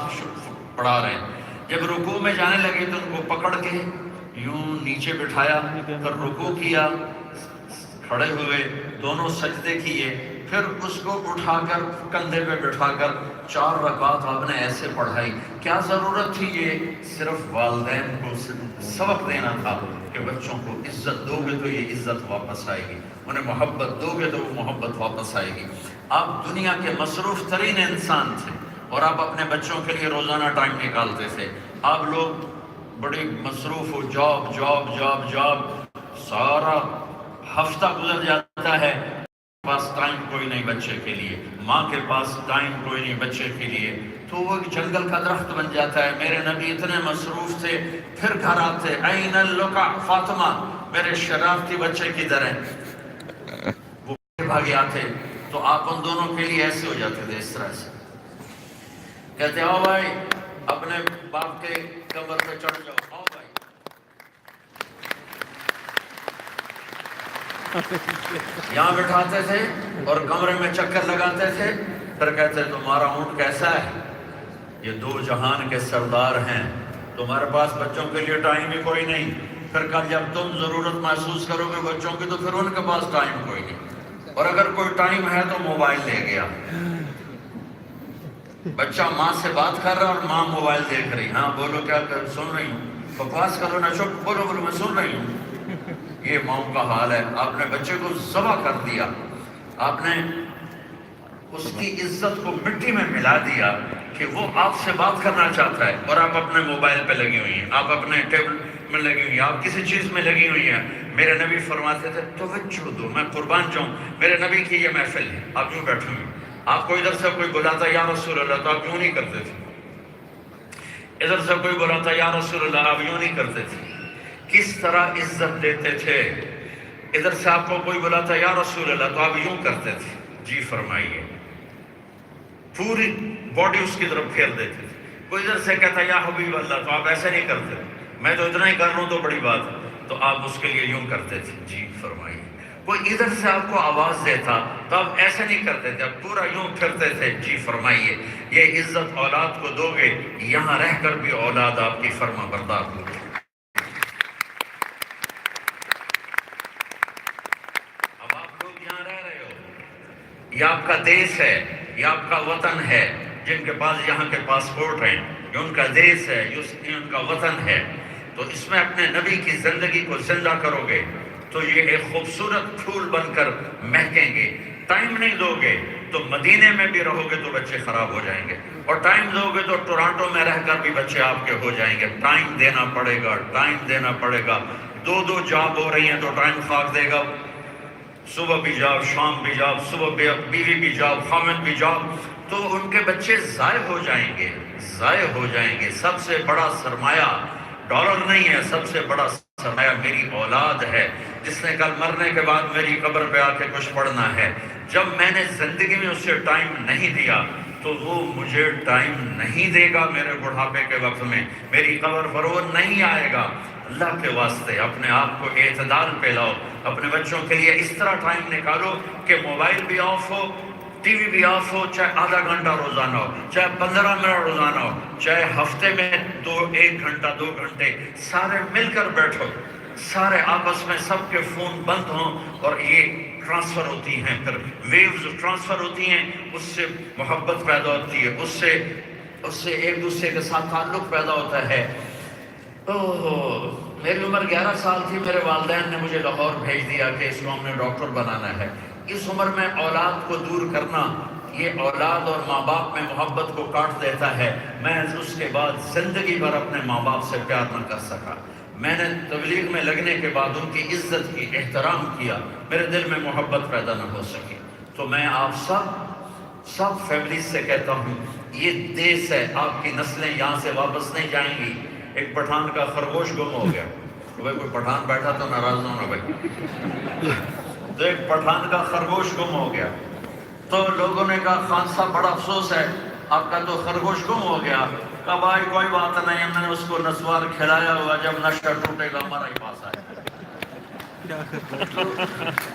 S2: پڑھا رہے ہیں. جب رکوع میں جانے لگے تو ان کو پکڑ کے یوں نیچے بٹھایا, پھر رکوع کیا, کھڑے ہوئے, دونوں سجدے کیے, پھر اس کو اٹھا کر کندھے پہ بٹھا کر 4 رکعات آپ نے ایسے پڑھائی. کیا ضرورت تھی, یہ صرف والدین کو سبق دینا تھا کہ بچوں کو عزت دو گے تو یہ عزت واپس آئے گی, انہیں محبت دو گے تو وہ محبت واپس آئے گی. آپ دنیا کے مصروف ترین انسان تھے اور آپ اپنے بچوں کے لیے روزانہ ٹائم نکالتے تھے. آپ لوگ بڑی مصروف ہو, جاب جاب جاب جاب, سارا ہفتہ گزر جاتا ہے, پاس ٹائم کوئی نہیں بچے کے لیے, ماں کے پاس ٹائم کوئی نہیں بچے کے لیے, تو وہ ایک جنگل کا درخت بن جاتا ہے. میرے نبی اتنے مصروف تھے, پھر گھر آتے, این اللقا فاطمہ, میرے شرارتی بچے کدھر ہیں, وہ بھاگے آتے. تو آپ ان دونوں کے لیے ایسے ہو جاتے تھے, اس طرح سے کہتے آؤ بھائی اپنے باپ کے قبر پہ چڑھ جاؤ, آؤ بھائی. یہاں بٹھاتے تھے اور کمرے میں چکر لگاتے تھے, پھر کہتے تمہارا اونٹ کیسا ہے, یہ 2 جہان کے سردار ہیں, تمہارے پاس بچوں کے لیے ٹائم ہی کوئی نہیں. پھر کل جب تم ضرورت محسوس کرو گے بچوں کی تو پھر ان کے پاس ٹائم کوئی نہیں, اور اگر کوئی ٹائم ہے تو موبائل لے گیا. بچہ ماں سے بات کر رہا اور ماں موبائل دیکھ رہی, ہاں بولو کیا سن رہی ہوں, بکواس کرو نا, چپ, بولو بولو میں سن رہی ہوں. یہ ماؤں کا حال ہے. آپ نے بچے کو ذبح کر دیا, آپ نے اس کی عزت کو مٹی میں ملا دیا کہ وہ آپ سے بات کرنا چاہتا ہے اور آپ اپنے موبائل پہ لگی ہوئی ہیں, آپ اپنے ٹیبل میں لگی ہوئی ہیں, آپ کسی چیز میں لگی ہوئی ہیں. میرے نبی فرماتے تھے توجہ دو, میں قربان جاؤں, میرے نبی کی یہ محفل ہے, آپ یوں بیٹھے ہوئے, آپ کو ادھر سے کوئی بلاتا یا رسول اللہ تو آپ یوں نہیں کرتے تھے, ادھر سے کوئی بلاتا یا رسول اللہ آپ یوں نہیں کرتے تھے. کس طرح عزت دیتے تھے, ادھر سے آپ کو کوئی بلاتا یا رسول اللہ تو آپ یوں کرتے تھے. جی فرمائیے. پوری باڈی اس کی طرف پھیر دیتے تھے. کوئی ادھر سے کہتا یا حبیب اللہ تو آپ ایسے نہیں کرتے, میں تو اتنا ہی کر لوں تو بڑی بات ہے, تو آپ اس کے لیے یوں کرتے تھے جی فرمائیے. کوئی ادھر سے آپ کو آواز دیتا تو آپ ایسے نہیں کرتے تھے, آپ پورا یوں پھرتے تھے جی فرمائیے. یہ عزت اولاد کو دو گے, یہاں رہ کر بھی اولاد آپ کی فرما بردار ہوگی. اب آپ لوگ یہاں رہ رہے ہو, یہ آپ کا دیش ہے, یہ آپ کا وطن ہے. جن کے پاس یہاں کے پاسپورٹ ہیں, یہ ان کا دیش ہے, یہ ان کا وطن ہے. تو اس میں اپنے نبی کی زندگی کو زندہ کرو گے تو یہ ایک خوبصورت پھول بن کر مہکیں گے. ٹائم نہیں دو گے تو مدینے میں بھی رہو گے تو بچے خراب ہو جائیں گے, اور ٹائم دو گے تو ٹورانٹو میں رہ کر بھی بچے آپ کے ہو جائیں گے. ٹائم دینا پڑے گا, ٹائم دینا پڑے گا. دو جاب ہو رہی ہیں تو ٹائم خاک دے گا. صبح بھی جاب, شام بھی جاب, صبح بیوی بھی جاب, خامد بھی جاب, تو ان کے بچے ضائع ہو جائیں گے, ضائع ہو جائیں گے. سب سے بڑا سرمایہ ڈالر نہیں ہے, سب سے بڑا سرمایہ میری اولاد ہے, جس نے کل مرنے کے بعد میری قبر پہ آ کے کچھ پڑھنا ہے. جب میں نے زندگی میں اسے ٹائم نہیں دیا تو وہ مجھے ٹائم نہیں دے گا میرے بڑھاپے کے وقت میں, میری قبر پر وہ نہیں آئے گا. اللہ کے واسطے اپنے آپ کو اعتدال پہ لاؤ. اپنے بچوں کے لیے اس طرح ٹائم نکالو کہ موبائل بھی آف ہو, ٹی وی بھی آف ہو, چاہے آدھا گھنٹہ روزانہ ہو, چاہے 15 منٹ روزانہ ہو, چاہے ہفتے میں 1 گھنٹہ 2 گھنٹے, سارے مل کر بیٹھو, سارے آپس میں سب کے فون بند ہوں, اور یہ ٹرانسفر ہوتی ہیں, پھر ویوز ٹرانسفر ہوتی ہیں, اس سے محبت پیدا ہوتی ہے, اس سے ایک دوسرے کے ساتھ تعلق پیدا ہوتا ہے. میری عمر 11 سال تھی, میرے والدین نے مجھے لاہور بھیج دیا کہ اس کو ہم نے ڈاکٹر بنانا ہے. اس عمر میں اولاد کو دور کرنا, یہ اولاد اور ماں باپ میں محبت کو کاٹ دیتا ہے. میں اس کے بعد زندگی بھر اپنے ماں باپ سے پیار نہ کر سکا. میں نے تبلیغ میں لگنے کے بعد ان کی عزت کی, احترام کیا, میرے دل میں محبت پیدا نہ ہو سکی. تو میں آپ سب فیملیز سے کہتا ہوں, یہ دیس ہے, آپ کی نسلیں یہاں سے واپس نہیں جائیں گی. ایک پٹھان کا خرگوش گم ہو گیا, بھائی کوئی پٹھان بیٹھا تو ناراض نہ ہونا بھائی. تو ایک پٹھان کا خرگوش گم ہو گیا, تو لوگوں نے کہا خان صاحب بڑا افسوس ہے, آپ کا تو خرگوش گم ہو گیا. کہا بھائی کوئی بات نہیں, ہم نے اس کو نسوار کھلایا ہوا, جب نشہ ٹوٹے گا ہمارا ہی پاس آئے.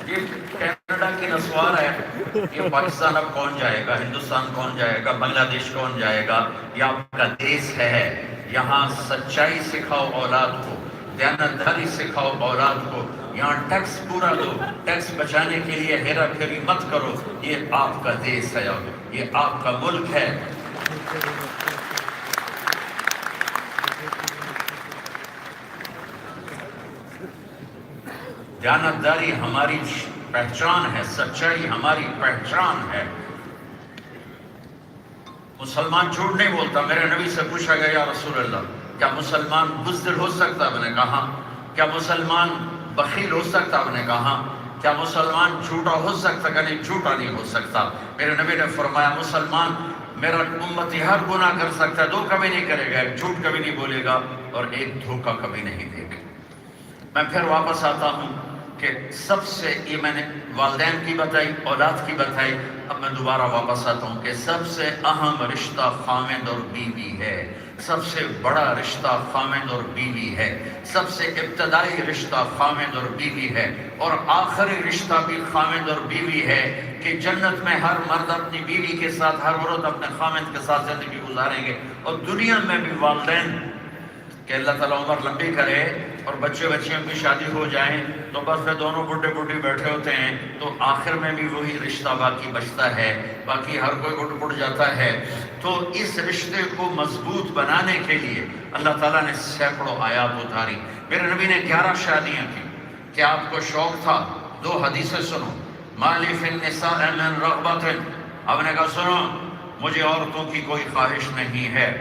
S2: یہ کینیڈا کی نسوار ہے, یہ پاکستان اب کون جائے گا, ہندوستان کون جائے گا, بنگلہ دیش کون جائے گا. یہ آپ کا دیش ہے, یہاں سچائی سکھاؤ اولاد کو, دیانتداری سکھاؤ اولاد کو. یہاں ٹیکس پورا دو, ٹیکس بچانے کے لیے ہیرا پھیری مت کرو. یہ آپ کا دیش ہے, یہ آپ کا ملک ہے. دیانتداری ہماری پہچان ہے, سچائی ہماری پہچان ہے. مسلمان جھوٹ نہیں بولتا. میرے نبی سے پوچھا گیا یا رسول اللہ کیا مسلمان بزدل ہو سکتا؟ میں نے کہا. کیا مسلمان بخیل ہو سکتا؟ میں نے کہا. کیا مسلمان جھوٹا ہو سکتا؟ کہ نہیں, جھوٹا نہیں ہو سکتا. میرے نبی نے فرمایا مسلمان میرا امتی ہر گناہ کر سکتا ہے, 2 کبھی نہیں کرے گا, ایک جھوٹ کبھی نہیں بولے گا اور ایک دھوکہ کبھی نہیں دے گا. میں پھر واپس آتا ہوں کہ سب سے, یہ میں نے والدین کی بتائی, اولاد کی بتائی, اب میں دوبارہ واپس آتا ہوں کہ سب سے اہم رشتہ خامد اور بیوی ہے. سب سے بڑا رشتہ خامد اور بیوی ہے. سب سے ابتدائی رشتہ خامد اور بیوی ہے, اور آخری رشتہ بھی خامد اور بیوی ہے. کہ جنت میں ہر مرد اپنی بیوی کے ساتھ, ہر عورت اپنے خامد کے ساتھ زندگی گزاریں گے. اور دنیا میں بھی والدین کہ اللہ تعالیٰ عمر لمبی کرے اور بچے بچیوں کی شادی ہو جائیں تو بس پھر دونوں بڈھے بڈھی بیٹھے ہوتے ہیں, تو آخر میں بھی وہی رشتہ باقی بچتا ہے, باقی ہر کوئی اٹھ جاتا ہے. تو اس رشتے کو مضبوط بنانے کے لیے اللہ تعالیٰ نے سینکڑوں آیات اتاری. میرے نبی نے 11 شادیاں کی. کیا آپ کو شوق تھا؟ 2 حدیثیں سنو. مالی فی النساء من رغبت, آپ نے کہا سنو مجھے عورتوں کی کوئی خواہش نہیں ہے.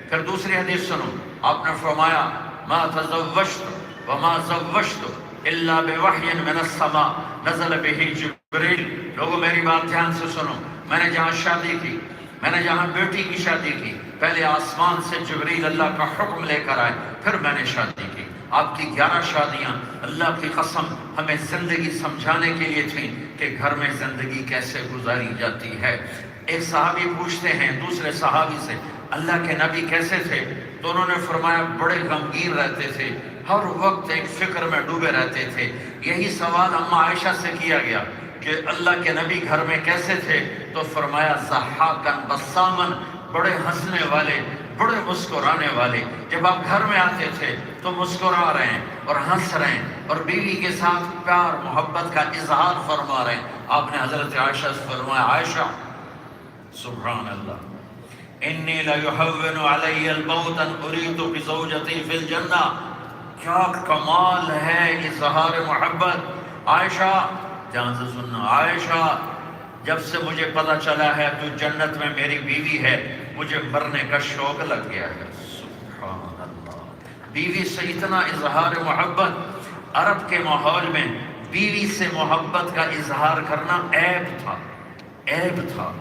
S2: پھر دوسری حدیث سنو, آپ نے فرمایا ما تزوجت وما زوجت الا بوحی من السماء نزل به جبریل. لوگوں میری بات دھیان سے سنو. میں نے جہاں شادی کی, میں نے جہاں بیٹی کی شادی کی, پہلے آسمان سے جبریل اللہ کا حکم لے کر آئے, پھر میں نے شادی کی. آپ کی 11 شادیاں اللہ کی قسم ہمیں زندگی سمجھانے کے لیے تھیں کہ گھر میں زندگی کیسے گزاری جاتی ہے. ایک صحابی پوچھتے ہیں دوسرے صحابی سے اللہ کے نبی کیسے تھے؟ تو انہوں نے فرمایا بڑے غمگین رہتے تھے، ہر وقت ایک فکر میں ڈوبے رہتے تھے۔ یہی سوال اما عائشہ سے کیا گیا کہ اللہ کے نبی گھر میں کیسے تھے؟ تو فرمایا ضحاکن بسامن، بڑے ہنسنے والے، بڑے مسکرانے والے۔ جب آپ گھر میں آتے تھے تو مسکرا رہے ہیں اور ہنس رہے ہیں اور بیوی کے ساتھ پیار محبت کا اظہار فرما رہے ہیں۔ آپ نے حضرت عائشہ سے فرمایا عائشہ سبحان اللہ انی لیحون علی الموت ان اریت بزوجتی فی الجنہ، کیا کمال ہے اظہار محبت۔ عائشہ جان سے سننا، عائشہ جب سے مجھے پتا چلا ہے تو جنت میں میری بیوی ہے، مجھے مرنے کا شوق لگ گیا ہے۔ سبحان اللہ، بیوی سے اتنا اظہار محبت۔ عرب کے ماحول میں بیوی سے محبت کا اظہار کرنا عیب تھا، عیب تھا۔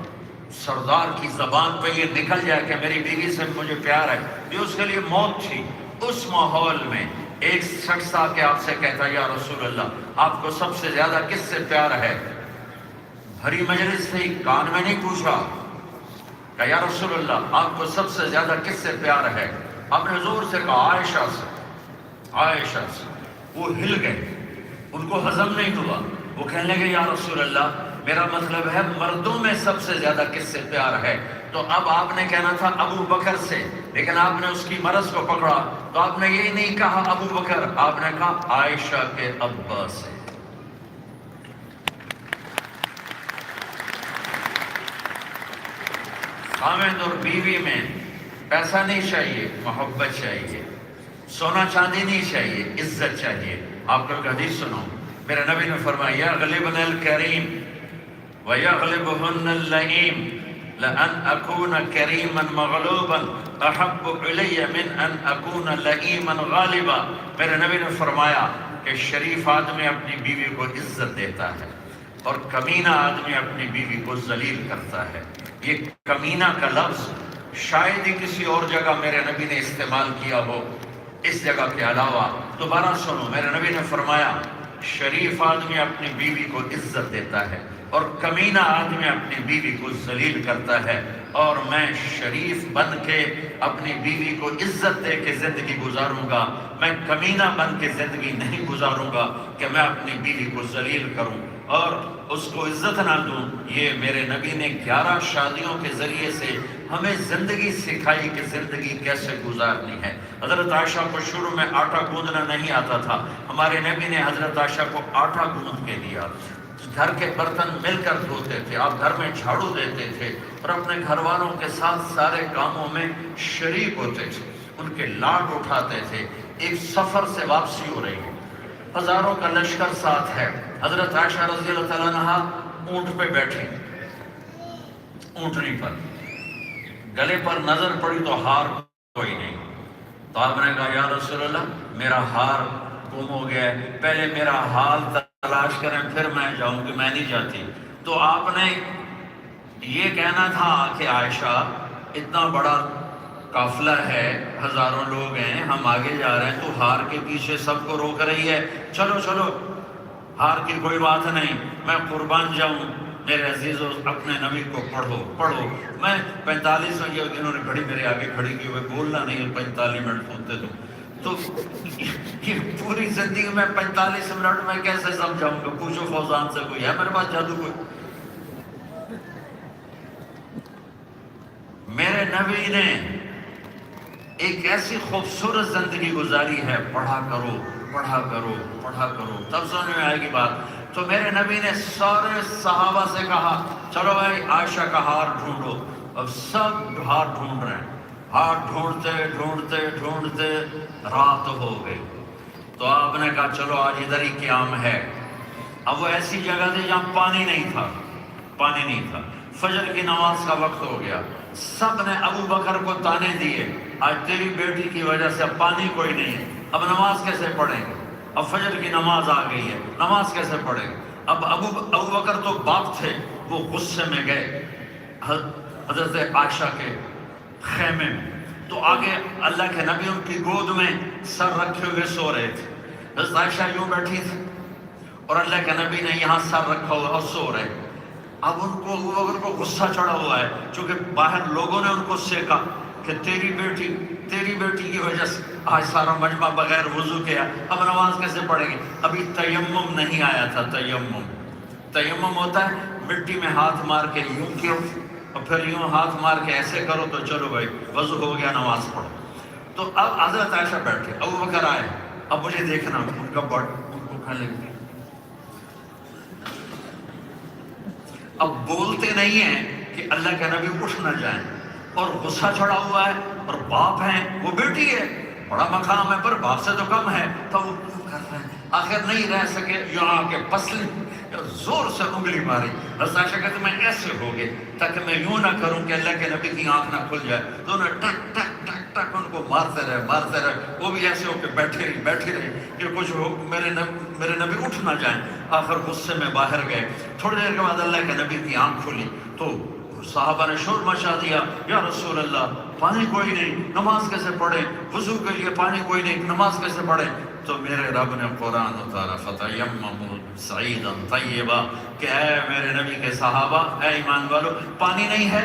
S2: سردار کی زبان پہ یہ نکل جائے کہ میری بیوی سے مجھے پیار ہے، یہ اس کے لیے موت تھی۔ اس ماحول میں ایک شخص آ کے آپ سے کہتا یا رسول اللہ آپ کو سب سے زیادہ کس سے پیار ہے؟ بھری مجلس سے کان میں نہیں پوچھا کہ یا رسول اللہ آپ کو سب سے زیادہ کس سے پیار ہے؟ آپ نے حضور سے کہا عائشہ سے، عائشہ سے۔ وہ ہل گئے، ان کو ہضم نہیں ہوا۔ وہ کہنے لگے یا رسول اللہ میرا مطلب ہے مردوں میں سب سے زیادہ کس سے پیار ہے؟ تو اب آپ نے کہنا تھا ابو بکر سے، لیکن آپ نے اس کی مرض کو پکڑا تو آپ نے یہی نہیں کہا ابو بکر، آپ نے کہا عائشہ کے ابا سے۔ خاوند اور بیوی میں پیسہ نہیں چاہیے، محبت چاہیے، سونا چاندی نہیں چاہیے، عزت چاہیے۔ آپ کو ایک حدیث سنو، میرے نبی نے فرمایا یغلبن الکریم ویغلبہن اللئیم لأن اکون کریما مغلوبا احب الی من ان اکون لئیما غالبا۔ میرے نبی نے فرمایا کہ شریف آدمی اپنی بیوی کو عزت دیتا ہے اور کمینہ آدمی اپنی بیوی کو ذلیل کرتا ہے۔ یہ کمینہ کا لفظ شاید ہی کسی اور جگہ میرے نبی نے استعمال کیا ہو اس جگہ کے علاوہ۔ دوبارہ سنو، میرے نبی نے فرمایا شریف آدمی اپنی بیوی کو عزت دیتا ہے اور کمینہ آدمی اپنی بیوی کو ذلیل کرتا ہے، اور میں شریف بن کے اپنی بیوی کو عزت دے کے زندگی گزاروں گا، میں کمینہ بن کے زندگی نہیں گزاروں گا کہ میں اپنی بیوی کو ذلیل کروں اور اس کو عزت نہ دوں۔ یہ میرے نبی نے 11 شادیوں کے ذریعے سے ہمیں زندگی سکھائی کہ زندگی کیسے گزارنی ہے۔ حضرت عائشہ کو شروع میں آٹا گوندنا نہیں آتا تھا، ہمارے نبی نے حضرت عائشہ کو آٹا گوندھ کے دیا۔ گھر کے برتن مل کر دھوتے تھے، آپ گھر میں جھاڑو دیتے تھے اور اپنے گھر والوں کے ساتھ سارے کاموں میں شریک ہوتے تھے، ان کے لاڈ اٹھاتے تھے۔ ایک سفر سے واپسی ہو رہی ہے، ہزاروں کا لشکر ساتھ ہے، حضرت عائشہ رضی اللہ تعالیٰ عنہا اونٹ پہ بیٹھی، اونٹنی پر، گلے پر نظر پڑی تو ہار کوئی نہیں، تو آپ نے کہا یا رسول اللہ میرا ہار گم ہو گیا ہے، پہلے میرا حال تلاش کریں پھر میں جاؤں گی، میں نہیں جاتی۔ تو آپ نے یہ کہنا تھا کہ عائشہ اتنا بڑا قافلہ ہے، ہزاروں لوگ ہیں، ہم آگے جا رہے ہیں، تو ہار کے پیچھے سب کو روک رہی ہے، چلو چلو ہار کی کوئی بات نہیں، میں قربان جاؤں۔ میرے عزیزو اپنے نبی کو پڑھو پڑھو۔ میں 45 انہوں نے گھڑی میرے آگے کھڑی کی ہوئے، بولنا نہیں 45 منٹ سنتے تو یہ پوری زندگی میں 45 منٹ میں کیسے سمجھاؤں گا؟ پوچھو فوزان سے، کوئی ہے میرے پاس جادو کوئی؟ میرے نبی نے ایک ایسی خوبصورت زندگی گزاری ہے، پڑھا کرو پڑھا کرو پڑھا کرو، تب سمجھ میں آئے گی بات۔ تو میرے نبی نے سارے صحابہ سے کہا چلو بھائی عائشہ کا ہار ڈھونڈو۔ اب سب ہار ڈھونڈ رہے ہیں، ہار ڈھونڈتے ڈھونڈتے ڈھونڈتے رات ہو گئی۔ تو آپ نے کہا چلو آج ادھر ہی قیام ہے۔ اب وہ ایسی جگہ تھی جہاں پانی نہیں تھا، پانی نہیں تھا، فجر کی نماز کا وقت ہو گیا، سب نے ابو بکر کو تانے دیے، آج تیری بیٹی کی وجہ سے اب پانی کوئی نہیں ہے، اب نماز کیسے پڑھیں گے؟ اب فجر کی نماز آ گئی ہے، نماز کیسے پڑھیں گے؟ اب ابو بکر تو باپ تھے، وہ غصے میں گئے حضرت عائشہ کے خیمے میں، تو آگے اللہ کے نبی ان کی گود میں سر رکھے ہوئے سو رہے تھے، حضرت عائشہ یوں بیٹھی تھی اور اللہ کے نبی نے یہاں سر رکھا ہوا اور سو رہے۔ اب ان کو ابو بکر کو غصہ چڑھا ہوا ہے، چونکہ باہر لوگوں نے ان کو سیکا کہ تیری بیٹی کی وجہ سے آج سارا مجمع بغیر وضو کیا، اب نماز کیسے پڑھیں گے؟ ابھی تیمم نہیں آیا تھا۔ تیمم ہوتا ہے مٹی میں ہاتھ مار کے یوں کیوں اور پھر یوں ہاتھ مار کے ایسے کرو تو چلو بھائی وضو ہو گیا، نماز پڑھو۔ تو اب حضرت عائشہ بیٹھے، ابو بکر آئے، اب مجھے دیکھنا ان کا بڑ ان کو کھانے لگے، اب بولتے نہیں ہیں کہ اللہ کے نبی اٹھ نہ جائیں، اور غصہ چڑھا ہوا ہے، اور باپ ہیں، وہ بیٹی ہے، بڑا مقام ہے پر باپ سے تو کم ہے، تو وہ کیوں کر رہے ہیں؟ آخر نہیں رہ سکے، یہاں کے پسلی زور سے انگلی ماری۔ حضرت عائشہ کہتے میں ایسے ہو گئے تاکہ میں یوں نہ کروں کہ اللہ کے نبی کی آنکھ نہ کھل جائے، تو انہوں نے ٹک ٹک ٹک ٹک ان کو مارتے رہے، وہ بھی ایسے ہو کہ بیٹھے رہے کہ کچھ ہو میرے نبی اٹھ نہ جائیں۔ آخر غصے میں باہر گئے، تھوڑی دیر کے بعد اللہ کے نبی کی آنکھ کھلی تو صحابہ نے شور مچا دیا، یا رسول اللہ پانی کوئی نہیں، نماز کیسے پڑھیں؟ وضو کے لیے پانی کوئی نہیں، نماز کیسے پڑھیں؟ تو میرے رب نے قرآن اتارا، فَتَيَمَّمُوا صَعِيدًا طَيِّبًا، کہ اے میرے نبی کے صحابہ، اے ایمان والو، پانی نہیں ہے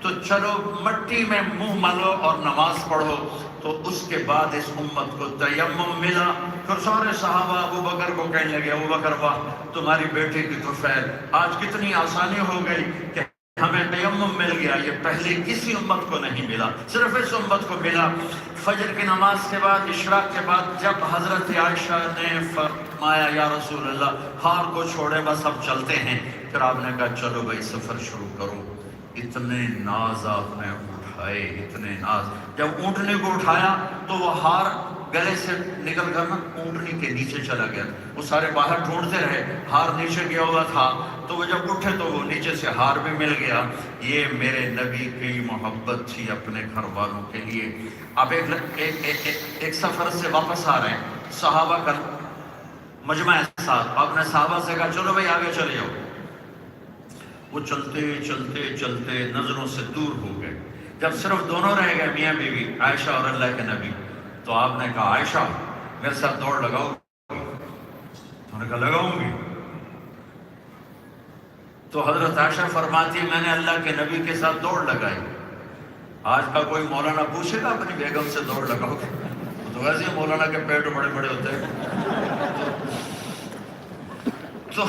S2: تو چلو مٹی میں منہ ملو اور نماز پڑھو۔ تو اس کے بعد اس امت کو تیمم ملا۔ پھر سارے صحابہ ابو بکر کو کہنے لگے، ابو بکر واہ تمہاری بیٹی کی تو خیر، آج کتنی آسانی ہو گئی کہ ہمیں تیمم مل گیا، یہ پہلے کسی امت کو نہیں ملا، صرف اس امت کو ملا۔ فجر کی نماز کے بعد، اشراق کے بعد، جب حضرت عائشہ نے فرمایا یا رسول اللہ ہار کو چھوڑے بس اب چلتے ہیں، پھر آپ نے کہا چلو بھائی سفر شروع کرو۔ اتنے ناز آپ نے اٹھائے، اتنے ناز، جب اونٹنی کو اٹھایا تو وہ ہار گلے سے نکل کر نا اونٹنی کے نیچے چلا گیا، وہ سارے باہر ڈھونڈتے رہے، ہار نیچے گیا ہوا تھا، تو وہ جب اٹھے تو وہ نیچے سے ہار بھی مل گیا۔ یہ میرے نبی کی محبت تھی اپنے گھر والوں کے لیے۔ اب ایک سفر سے واپس آ رہے ہیں، صحابہ کا مجمع ساتھ، آپ نے صحابہ سے کہا چلو بھائی آگے چلے جاؤ۔ وہ چلتے چلتے چلتے نظروں سے دور ہو گئے، جب صرف دونوں رہ گئے، میاں بیوی، عائشہ اور اللہ کے نبی، تو آپ نے کہا عائشہ میرے ساتھ دوڑ لگاؤ گی؟ انہوں نے کہا لگاؤں گی۔ تو حضرت عائشہ فرماتی میں نے اللہ کے نبی کے ساتھ دوڑ لگائی۔ آج کا کوئی مولانا پوچھے گا اپنی بیگم سے دوڑ لگاؤ گے؟ تو ویسے ہی مولانا کے پیٹ بڑے بڑے ہوتے ہیں۔ تو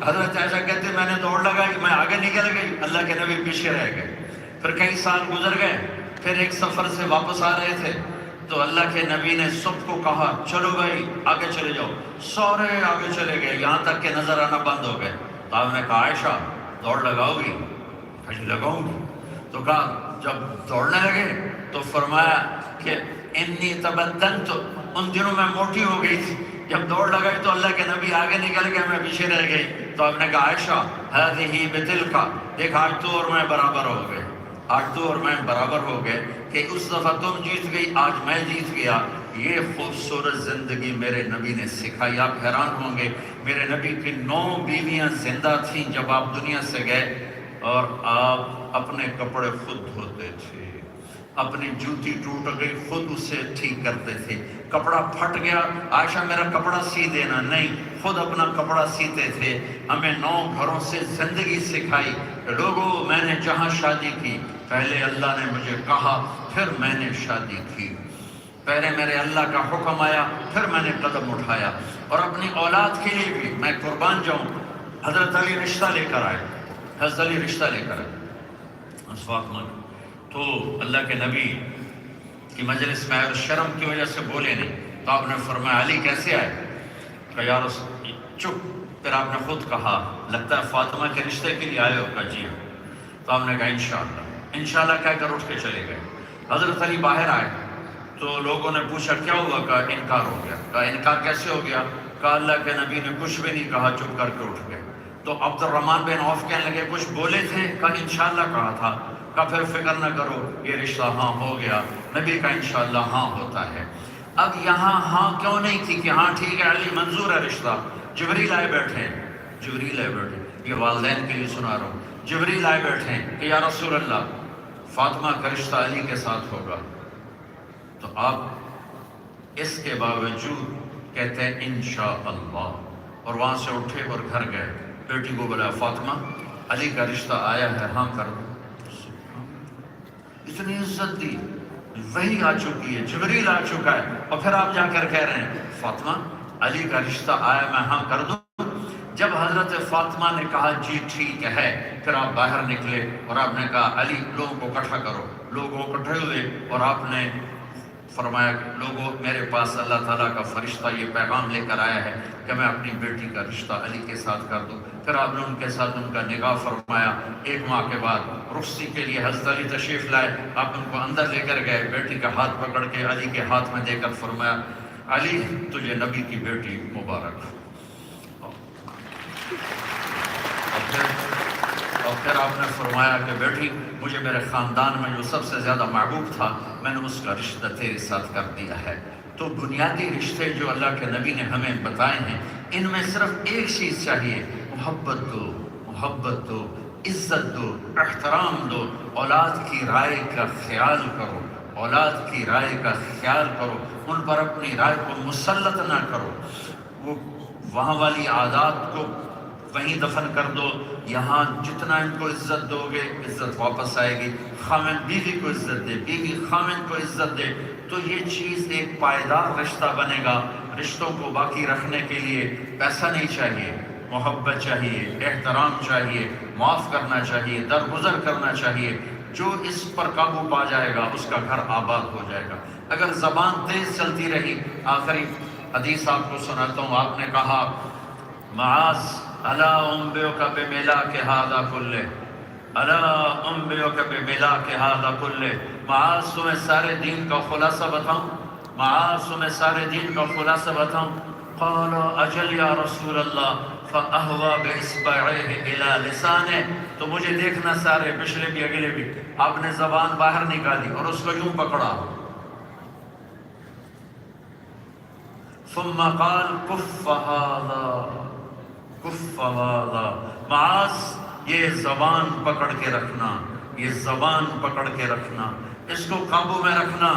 S2: حضرت عائشہ کہتے میں نے دوڑ لگائی، میں آگے نکل گئی، اللہ کے نبی پیچھے رہ گئے۔ پھر کئی سال گزر گئے، پھر ایک سفر سے واپس آ رہے تھے تو اللہ کے نبی نے سب کو کہا چلو بھائی آگے چلے جاؤ، سارے آگے چلے گئے، یہاں تک کہ نظر آنا بند ہو گئے۔ تو آپ نے کہا عائشہ دوڑ لگاؤ گی؟ کہا لگاؤں گی۔ تو کہا جب دوڑنے لگے تو فرمایا کہ انی تبدلت، ان دنوں میں موٹی ہو گئی تھی، جب دوڑ لگائی تو اللہ کے نبی آگے نکل گئے، میں پیچھے رہ گئی۔ تو آپ نے کہا عائشہ ہذہ بتلک، دیکھ آج تو اور میں برابر ہو گئے، آج تو اور میں برابر ہو گئے کہ اس دفعہ تم جیت گئی، آج میں جیت گیا۔ یہ خوبصورت زندگی میرے نبی نے سکھائی۔ آپ حیران ہوں گے میرے نبی کی 9 بیویاں زندہ تھیں جب آپ دنیا سے گئے، اور آپ اپنے کپڑے خود دھوتے تھے، اپنی جوتی ٹوٹ گئی خود اسے ٹھیک کرتے تھے، کپڑا پھٹ گیا عائشہ میرا کپڑا سی دینا، نہیں، خود اپنا کپڑا سیتے تھے۔ ہمیں 9 گھروں سے زندگی سکھائی کہ لوگوں میں نے جہاں شادی کی پہلے اللہ نے مجھے کہا، پھر میں نے شادی کی، پہلے میرے اللہ کا حکم آیا، پھر میں نے قدم اٹھایا۔ اور اپنی اولاد کے لیے بھی میں قربان جاؤں، حضرت علی رشتہ لے کر آئے، حضرت علی رشتہ لے کر آئے فاطمہ، تو اللہ کے نبی کی مجلس میں شرم کی وجہ سے بولے نہیں، تو آپ نے فرمایا علی کیسے آئے؟ کہ یا رسول چپ، پھر آپ نے خود کہا لگتا ہے فاطمہ کے رشتے کے لیے آئے ہو؟ کہا جی ہاں۔ تو آپ نے کہا انشاءاللہ، انشاءاللہ کہہ کر اٹھ کے چلے گئے۔ حضرت علی باہر آئے تو لوگوں نے پوچھا کیا ہوا؟ کہا انکار ہو گیا۔ کہا انکار کیسے ہو گیا؟ کہا اللہ کے نبی نے کچھ بھی نہیں کہا، چپ کر کے اٹھ گئے۔ تو عبد الرحمن بن عوف کہنے لگے کچھ بولے تھے؟ کہا انشاءاللہ کہا تھا۔ کہا پھر فکر نہ کرو، یہ رشتہ ہاں ہو گیا، نبی کا انشاءاللہ ہاں ہوتا ہے۔ اب یہاں ہاں کیوں نہیں تھی کہ ہاں ٹھیک ہے علی منظور ہے رشتہ؟ جبریل آئے بیٹھے، جبریل آئے بیٹھے، یہ والدین کے لیے سنا رہا ہوں، جبریل آئے بیٹھے کہ یا رسول اللہ فاطمہ کا رشتہ علی کے ساتھ ہوگا۔ تو آپ اس کے باوجود کہتے ہیں انشاءاللہ، اور وہاں سے اٹھے اور گھر گئے، بیٹی کو بولا فاطمہ علی کا رشتہ آیا ہے، ہاں کر دو۔ اتنی عزت دی، وہی آ چکی ہے، جبریل آ چکا ہے، اور پھر آپ جا کر کہہ رہے ہیں فاطمہ علی کا رشتہ آیا، میں ہاں کر دوں۔ جب حضرت فاطمہ نے کہا جی ٹھیک ہے، پھر آپ باہر نکلے اور آپ نے کہا علی لوگوں کو اکٹھا کرو۔ لوگ اکٹھے ہوئے اور آپ نے فرمایا کہ لوگوں میرے پاس اللہ تعالیٰ کا فرشتہ یہ پیغام لے کر آیا ہے کہ میں اپنی بیٹی کا رشتہ علی کے ساتھ کر دوں۔ پھر آپ نے ان کے ساتھ ان کا نکاح فرمایا۔ 1 ماہ کے بعد رخصتی کے لیے حضرت علی تشریف لائے، آپ ان کو اندر لے کر گئے، بیٹی کا ہاتھ پکڑ کے علی کے ہاتھ میں دے کر فرمایا علی تجھے نبی کی بیٹی مبارک۔ اور پھر آپ نے فرمایا کہ بیٹی مجھے میرے خاندان میں جو سب سے زیادہ محبوب تھا میں نے اس کا رشتہ تیرے ساتھ کر دیا ہے۔ تو بنیادی رشتے جو اللہ کے نبی نے ہمیں بتائے ہیں ان میں صرف ایک چیز چاہیے، محبت دو، محبت دو، عزت دو، احترام دو، اولاد کی رائے کا خیال کرو، اولاد کی رائے کا خیال کرو، ان پر اپنی رائے کو مسلط نہ کرو، وہ وہاں والی عادات کو وہیں دفن کر دو۔ یہاں جتنا ان کو عزت دو گے عزت واپس آئے گی۔ خامن بیوی کو عزت دے، بیوی خامن کو عزت دے، تو یہ چیز ایک پائیدار رشتہ بنے گا۔ رشتوں کو باقی رکھنے کے لیے پیسہ نہیں چاہیے، محبت چاہیے، احترام چاہیے، معاف کرنا چاہیے، درگزر کرنا چاہیے۔ جو اس پر قابو پا جائے گا اس کا گھر آباد ہو جائے گا۔ اگر زبان تیز چلتی رہی، آخری حدیث آپ کو سناتا ہوں، آپ نے کہا معاذ الا انبئک بملاک ھذا کلہ، الا انبئک بملاک ھذا کلہ، معاذ تمہیں سارے دین کا خلاصہ بتاؤں، معاذ تمہیں سارے دین کا خلاصہ بتاؤں۔ قال اجل یا رسول اللہ، فاہوی باصبعیہ الی لسانہ، تو مجھے دیکھنا سارے پچھلے بھی اگلے بھی، آپ نے زبان باہر نکالی اور اس کو یوں پکڑا، ثم قال کف ھذا کف ھذا، معاذ یہ زبان پکڑ کے رکھنا، یہ زبان پکڑ کے رکھنا، اس کو قابو میں رکھنا۔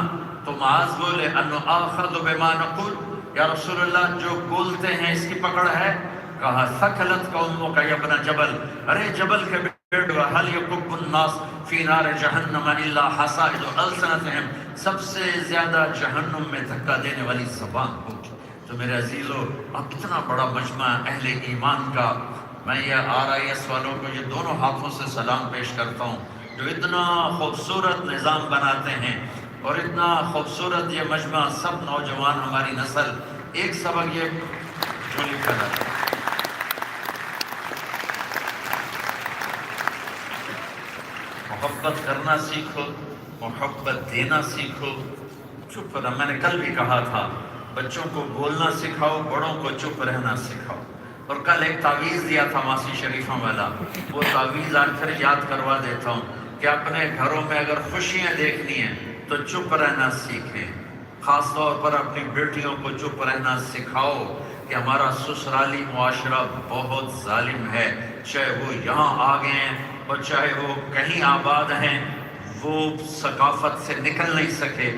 S2: تو معاذ بولے ان آخذ بما نقول، یا رسول اللہ جو بولتے ہیں اس کی پکڑ ہے؟ کہا ثقلت قومک یا ابن جبل، ارے جبل کے بیٹو، هل یکب الناس فی نار جہنم الا حصائد السنتہم، سب سے زیادہ جہنم میں دھکا دینے والی زبان ہوگی۔ تو میرے عزیزو، اب اتنا بڑا مجمع اہل ایمان کا، میں یہ RIS والوں کو یہ دونوں ہاتھوں سے سلام پیش کرتا ہوں جو اتنا خوبصورت نظام بناتے ہیں، اور اتنا خوبصورت یہ مجمع، سب نوجوان ہماری نسل ایک سبق یہ جو لکھا ہے، محبت کرنا سیکھو، محبت دینا سیکھو۔ چپ رہنا، میں نے کل بھی کہا تھا بچوں کو بولنا سکھاؤ، بڑوں کو چپ رہنا سکھاؤ۔ اور کل ایک تعویذ دیا تھا ماسی شریفہ والا، وہ تعویذ آج پھر یاد کروا دیتا ہوں کہ اپنے گھروں میں اگر خوشیاں دیکھنی ہیں تو چپ رہنا سیکھیں۔ خاص طور پر اپنی بیٹیوں کو چپ رہنا سکھاؤ کہ ہمارا سسرالی معاشرہ بہت ظالم ہے، چاہے وہ یہاں آ گئے ہیں اور چاہے وہ کہیں آباد ہیں، وہ ثقافت سے نکل نہیں سکے،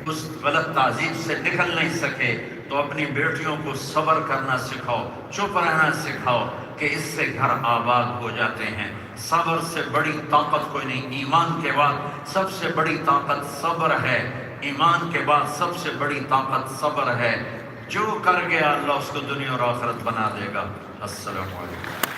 S2: اس غلط تہذیب سے نکل نہیں سکے۔ تو اپنی بیٹیوں کو صبر کرنا سکھاؤ، چپ رہنا سکھاؤ، کہ اس سے گھر آباد ہو جاتے ہیں۔ صبر سے بڑی طاقت کوئی نہیں، ایمان کے بعد سب سے بڑی طاقت صبر ہے، ایمان کے بعد سب سے بڑی طاقت صبر ہے۔ جو کر گیا اللہ اس کو دنیا اور آخرت بنا دے گا۔ السلام علیکم۔